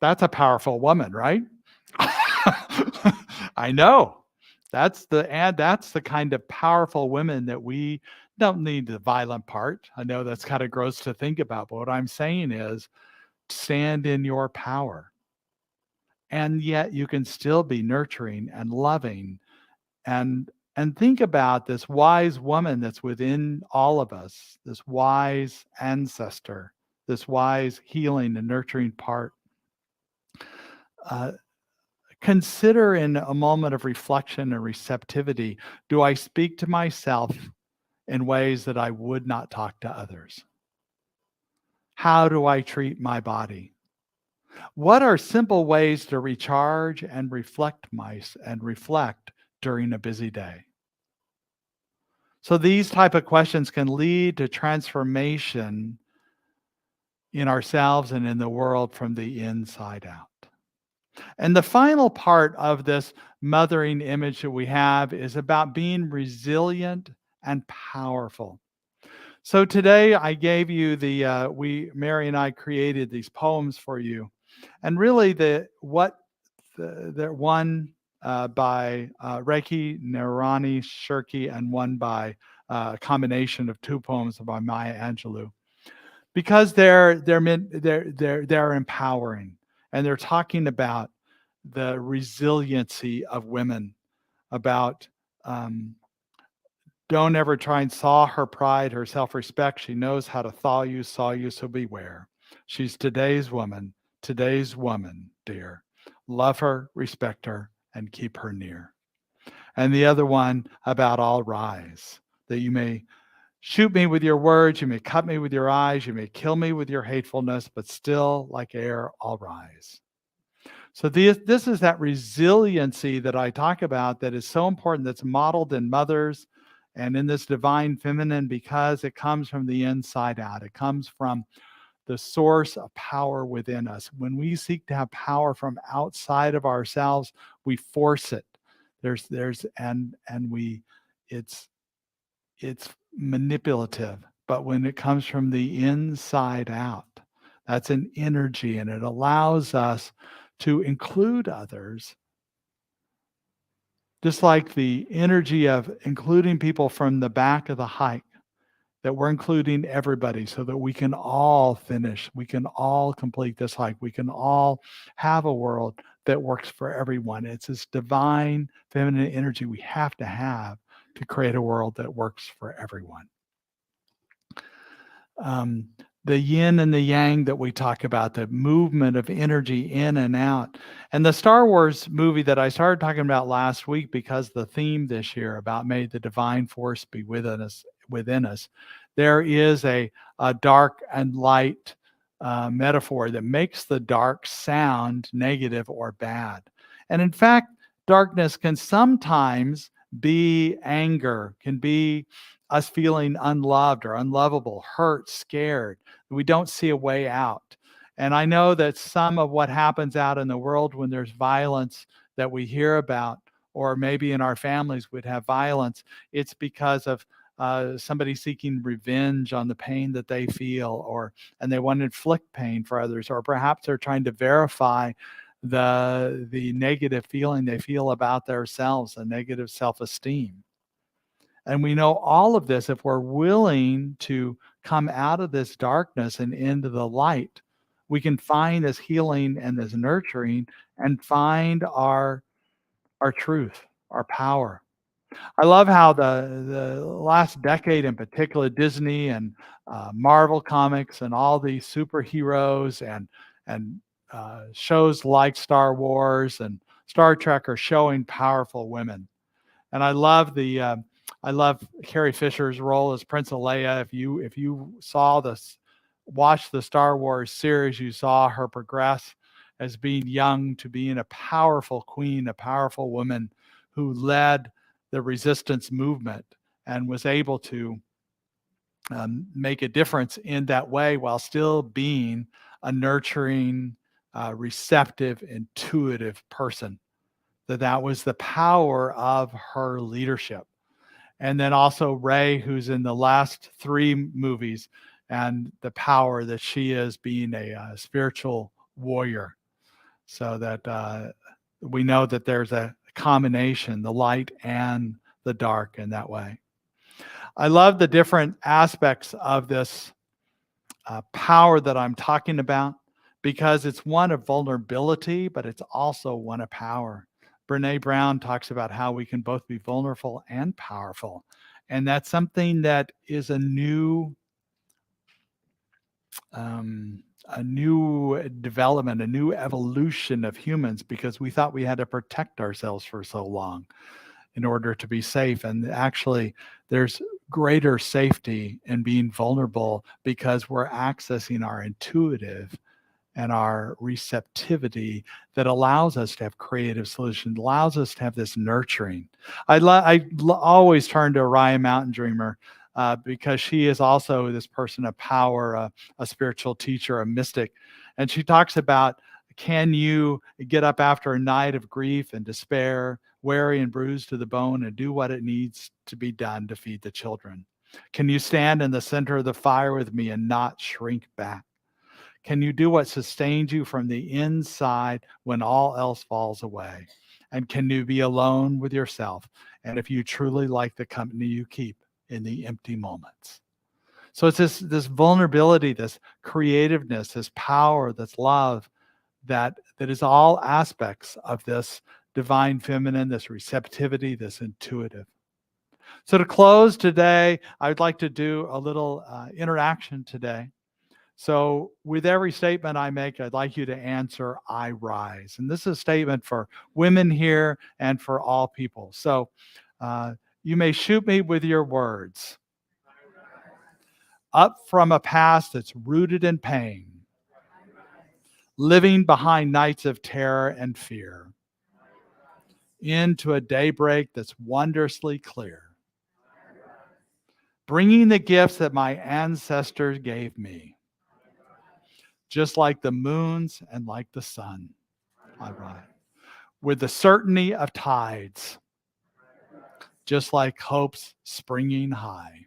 That's a powerful woman, right? I know. That's the kind of powerful women that we don't need the violent part. I know that's kind of gross to think about, but what I'm saying is stand in your power. And yet you can still be nurturing and loving, and think about this wise woman that's within all of us, this wise ancestor, this wise healing and nurturing part. Consider in a moment of reflection and receptivity, do I speak to myself in ways that I would not talk to others? How do I treat my body? What are simple ways to recharge and reflect during a busy day? So these type of questions can lead to transformation in ourselves and in the world from the inside out. And the final part of this mothering image that we have is about being resilient and powerful. So today I gave you Mary and I created these poems for you. And really one by Reiki Narani Shirky, and one by a combination of two poems by Maya Angelou, because they're empowering, and they're talking about the resiliency of women, about don't ever try and saw her pride, her self-respect. She knows how to thaw you, saw you, so beware. She's today's woman, dear. Love her, respect her, and keep her near. And the other one about all rise, that you may Shoot me with your words, you may cut me with your eyes, you may kill me with your hatefulness, but still like air I'll rise. So this is that resiliency that I talk about that is so important, that's modeled in mothers and in this divine feminine, because it comes from the inside out. It comes from the source of power within us. When we seek to have power from outside of ourselves, we force it. It's manipulative. But when it comes from the inside out, that's an energy, and it allows us to include others. Just like the energy of including people from the back of the hike, that we're including everybody so that we can all finish, we can all complete this hike, we can all have a world that works for everyone. It's this divine feminine energy we have to create a world that works for everyone. The yin and the yang that we talk about, the movement of energy in and out. And the Star Wars movie that I started talking about last week, because the theme this year about may the divine force be within us, there is a dark and light metaphor that makes the dark sound negative or bad. And in fact, darkness can sometimes be anger, can be us feeling unloved or unlovable, hurt, scared. We don't see a way out. And I know that some of what happens out in the world when there's violence that we hear about, or maybe in our families would have violence, it's because of somebody seeking revenge on the pain that they feel, and they want to inflict pain for others, or perhaps they're trying to verify the negative feeling they feel about themselves, a negative self-esteem. And we know all of this if we're willing to come out of this darkness and into the light. We can find this healing and this nurturing and find our truth, our power. I love how the last decade in particular, Disney and Marvel Comics and all these superheroes and shows like Star Wars and Star Trek are showing powerful women. And I love Carrie Fisher's role as Princess Leia. If you watched the Star Wars series, you saw her progress as being young to being a powerful queen, a powerful woman who led the resistance movement and was able to make a difference in that way while still being a nurturing, receptive, intuitive person. That was the power of her leadership. And then also Rey, who's in the last 3 movies, and the power that she is being a spiritual warrior. So that we know that there's a combination, the light and the dark in that way. I love the different aspects of this power that I'm talking about, because it's one of vulnerability, but it's also one of power. Brene Brown talks about how we can both be vulnerable and powerful. And that's something that is a new development, a new evolution of humans, because we thought we had to protect ourselves for so long in order to be safe. And actually, there's greater safety in being vulnerable because we're accessing our intuitive and our receptivity that allows us to have creative solutions, allows us to have this nurturing. I always turn to Orion Mountain Dreamer because she is also this person of power, a spiritual teacher, a mystic. And she talks about, can you get up after a night of grief and despair, weary and bruised to the bone, and do what it needs to be done to feed the children? Can you stand in the center of the fire with me and not shrink back? Can you do what sustains you from the inside when all else falls away? And can you be alone with yourself? And if you truly like the company you keep in the empty moments. So it's this vulnerability, this creativeness, this power, this love that is all aspects of this divine feminine, this receptivity, this intuitive. So to close today, I'd like to do a little interaction today. So with every statement I make, I'd like you to answer, I rise. And this is a statement for women here and for all people. So you may shoot me with your words. up from a past that's rooted in pain, living behind nights of terror and fear, into a daybreak that's wondrously clear, bringing the gifts that my ancestors gave me, just like the moons and like the sun. I write, with the certainty of tides, just like hope's springing high.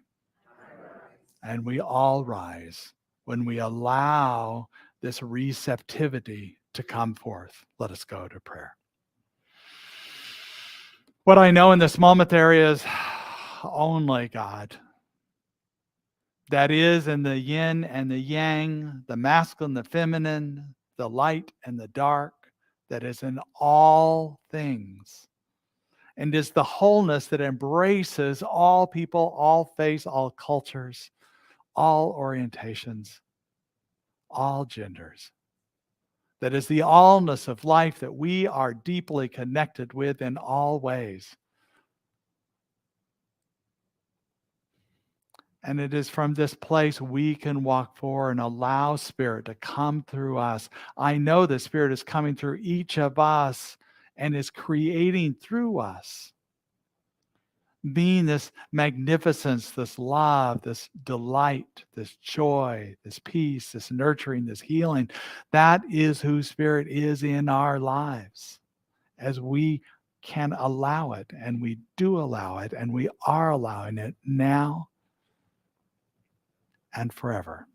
And we all rise when we allow this receptivity to come forth. Let us go to prayer. What I know in this moment there is only God. That is in the yin and the yang, the masculine, the feminine, the light and the dark, that is in all things. And is the wholeness that embraces all people, all faiths, all cultures, all orientations, all genders. That is the allness of life that we are deeply connected with in all ways. And it is from this place we can walk forward and allow Spirit to come through us. I know the Spirit is coming through each of us and is creating through us, being this magnificence, this love, this delight, this joy, this peace, this nurturing, this healing. That is who Spirit is in our lives, as we can allow it, and we do allow it, and we are allowing it now and forever.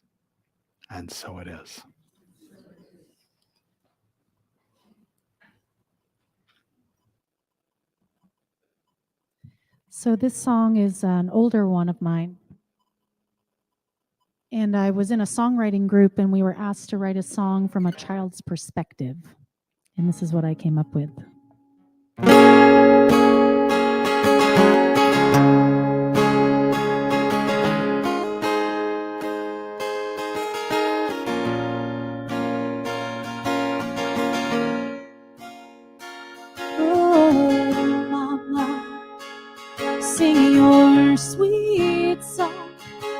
And so it is. So this song is an older one of mine. And I was in a songwriting group, and we were asked to write a song from a child's perspective. And this is what I came up with. Oh, Mama, sing your sweet song.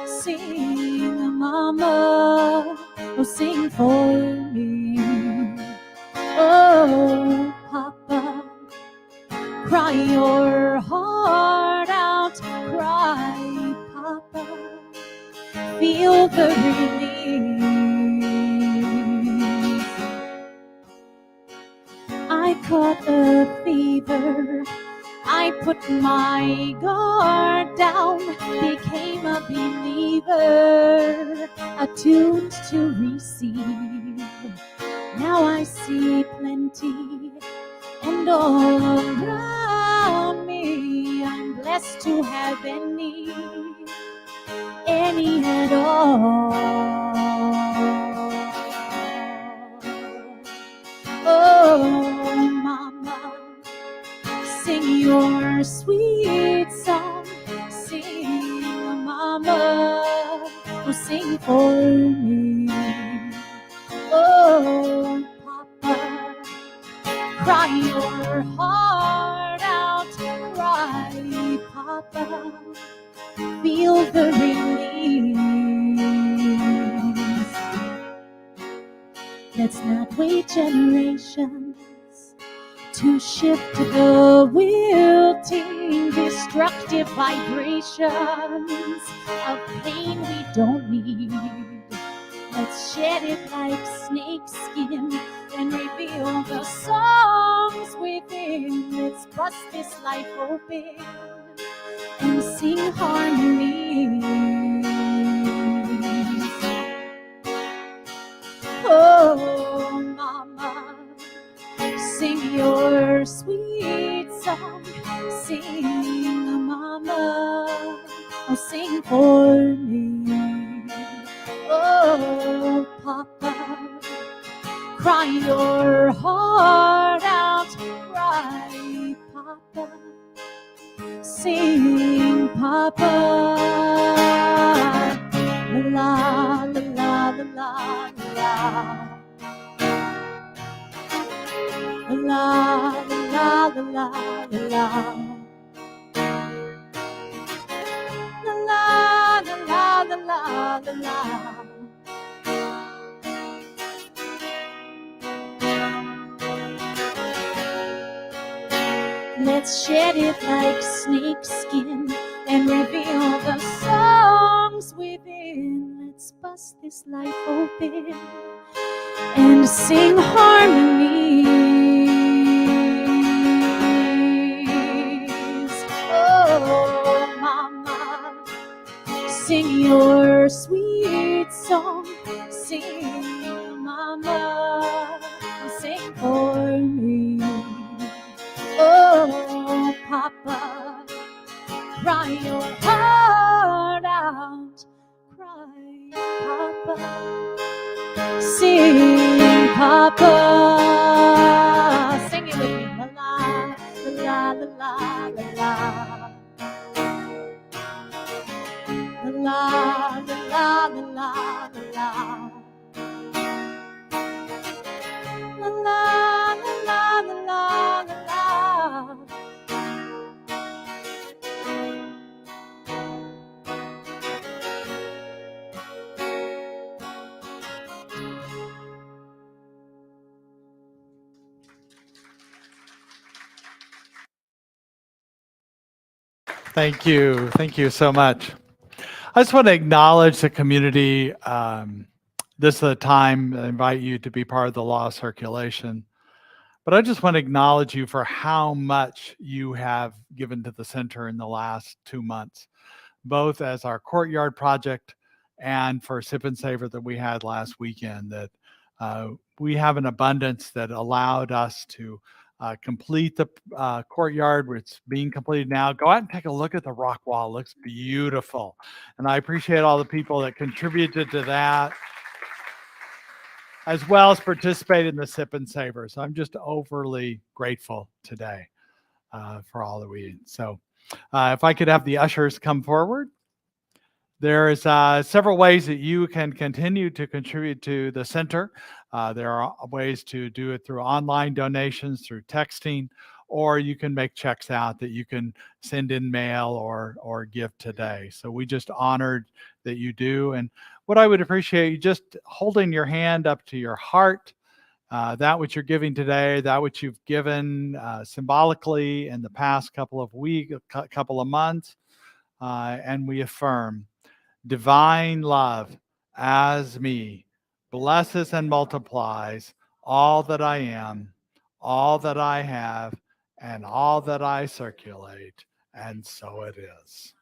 Sing, Mama, oh, sing for me. Oh, Papa, cry your heart out. Cry, Papa, feel the release. I caught a fever, I put my guard down, became a believer, attuned to receive. Now I see plenty, and all around me I'm blessed to have any at all. Oh, Mama, sing your sweet song. Sing, Mama, oh, sing for me. Oh, Papa, cry your heart out. Cry, Papa, feel the release. Let's not wait generations to shift the wilting, destructive vibrations of pain we don't need. Let's shed it like snakeskin and reveal the songs within. Let's bust this life open and sing harmonies. Oh, Mama, sing your sweet song. Sing, Mama, oh, sing for me. Oh, Papa, cry your heart out. Cry, Papa, sing, Papa. La, la, la, la, la, la. La, la, la, la, la, la. La, la, la, la, la, la, la, la. Let's shed it like snakeskin and reveal the songs within. Let's bust this life open and sing harmonies. Oh, mama, sing your sweet song. Sing, mama, sing for me. Oh, Papa, cry your heart out. Cry, Papa. Sing, Papa. Sing it with me. La la, la la la la la. La la la la la la. La la la la la la la. Thank you. Thank you so much. I just want to acknowledge the community. This is a time I invite you to be part of the law of circulation. But I just want to acknowledge you for how much you have given to the center in the last 2 months, both as our courtyard project and for Sip and Savor that we had last weekend, that we have an abundance that allowed us to complete the courtyard. It's being completed now. Go out and take a look at the rock wall. It looks beautiful. And I appreciate all the people that contributed to that, as well as participate in the Sip and Savor. So I'm just overly grateful today for all that we did. So if I could have the ushers come forward. There's several ways that you can continue to contribute to the center. There are ways to do it through online donations, through texting, or you can make checks out that you can send in mail or give today. So we just honored that you do. And what I would appreciate, you just holding your hand up to your heart, that which you're giving today, that which you've given symbolically in the past couple of weeks, couple of months, and we affirm divine love as me blesses and multiplies all that I am, all that I have, and all that I circulate. And so it is.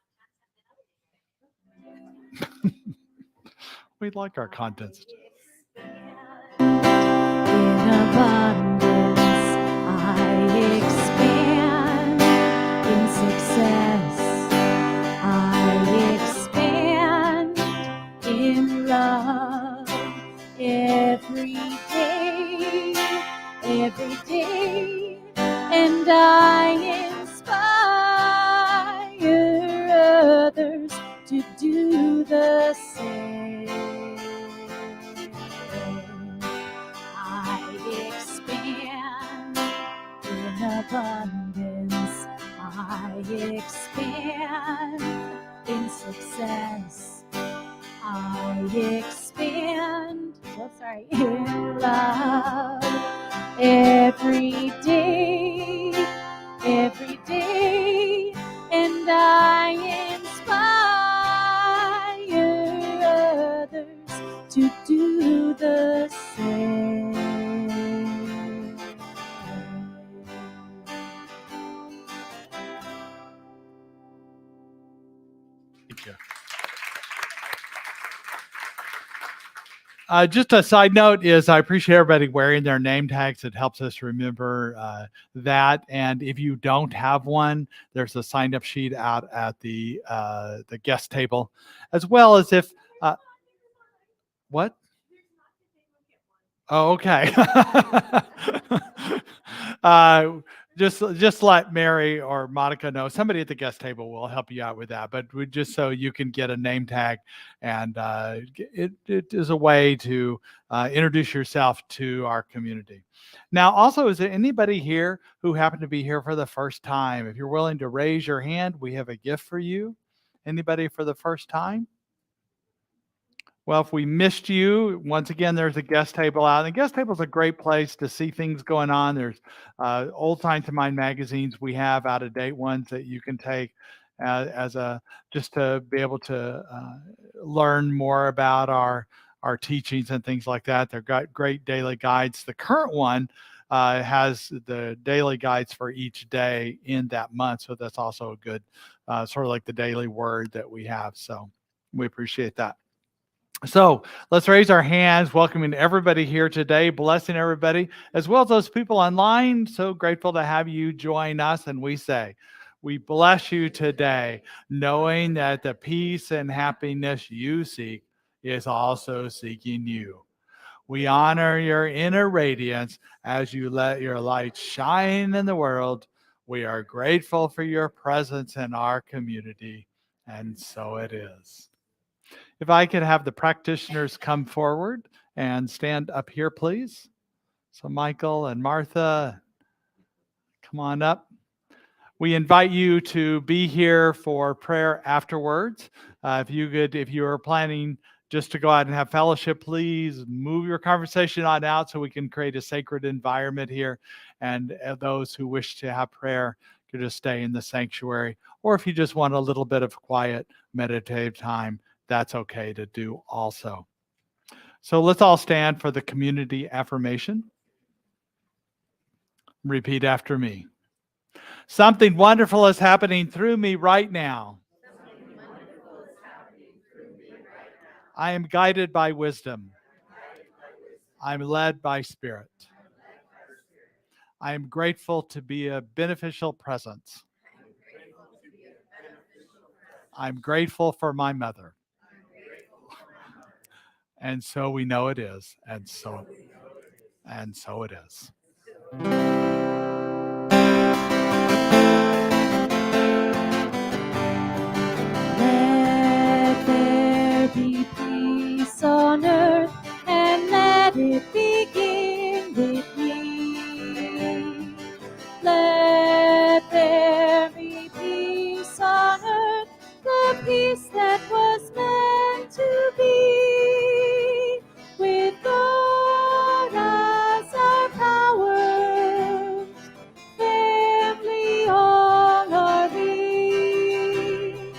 We like our contents. In abundance, I expand. In success, I expand. In love, every day, and I inspire others to do the same. I expand in abundance. I expand in success. I expand. Oh, sorry. In love every day, and I inspire others to do the same. Thank you. Just a side note is I appreciate everybody wearing their name tags. It helps us remember that. And if you don't have one, there's a sign-up sheet out at the guest table, as well as if what? Oh, okay. Just let Mary or Monica know. Somebody at the guest table will help you out with that. But just so you can get a name tag, and it is a way to introduce yourself to our community. Now, also, is there anybody here who happened to be here for the first time? If you're willing to raise your hand, we have a gift for you. Anybody for the first time? Well, if we missed you, once again, there's a guest table out. And the guest table is a great place to see things going on. There's Old Time to Mind magazines. We have out-of-date ones that you can take as a just to be able to learn more about our teachings and things like that. They've got great daily guides. The current one has the daily guides for each day in that month. So that's also a good sort of like the daily word that we have. So we appreciate that. So let's raise our hands, welcoming everybody here today, blessing everybody, as well as those people online. So grateful to have you join us. And we say, we bless you today, knowing that the peace and happiness you seek is also seeking you. We honor your inner radiance as you let your light shine in the world. We are grateful for your presence in our community, and so it is. If I could have the practitioners come forward and stand up here, please. So Michael and Martha, come on up. We invite you to be here for prayer afterwards. If you are planning just to go out and have fellowship, please move your conversation on out so we can create a sacred environment here. And those who wish to have prayer could just stay in the sanctuary. Or if you just want a little bit of quiet meditative time, that's okay to do also. So let's all stand for the community affirmation. Repeat after me. Something wonderful is happening through me right now. I am guided by wisdom. I'm led by spirit. I am grateful to be a beneficial presence. I'm grateful for my mother. And so we know it is. And so it is. Let there be peace on earth, and let it begin with me. Let there be peace on earth, the peace that was meant to be, with God as our power, family all are we.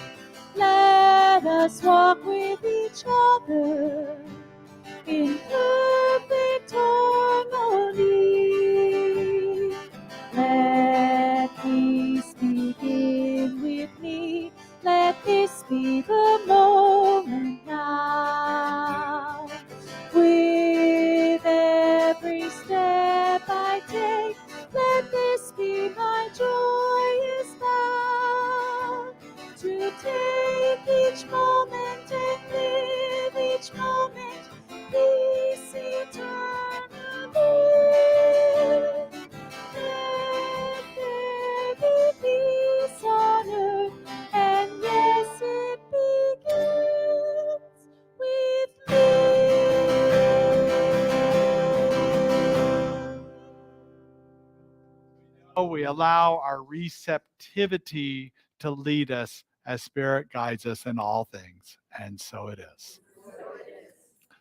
Let us walk with each other in perfect harmony. Let peace begin with me. Let this be the moment now. With every step I take, let this be my joyous vow. To take each moment and live each moment, peace eternally. Let there be peace on earth, and yes, it begins with me. We allow our receptivity to lead us as Spirit guides us in all things. And so it is.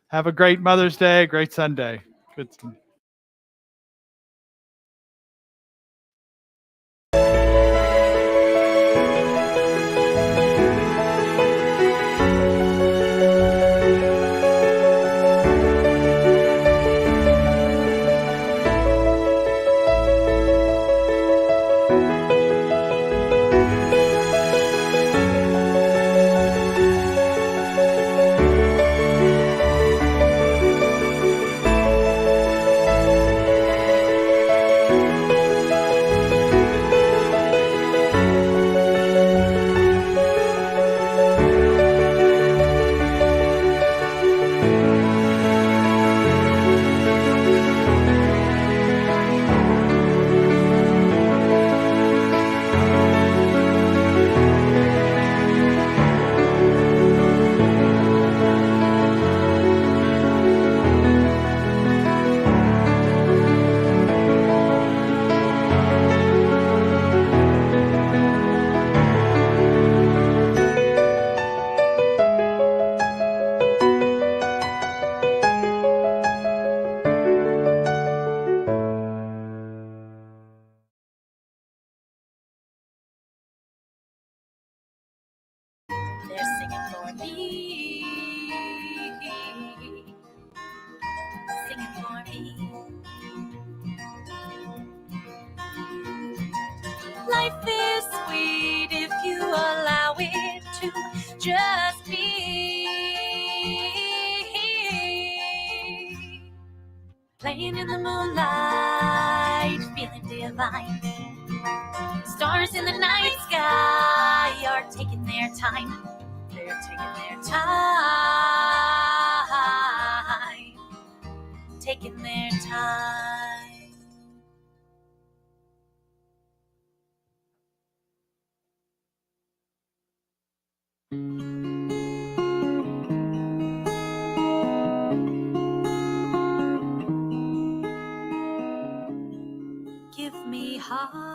Have a great Mother's Day, great Sunday. Good. life is sweet if you allow it to just be. Playing in the moonlight, feeling divine. Stars in the night sky are taking their time. They're taking their time. Taking their time. Give me heart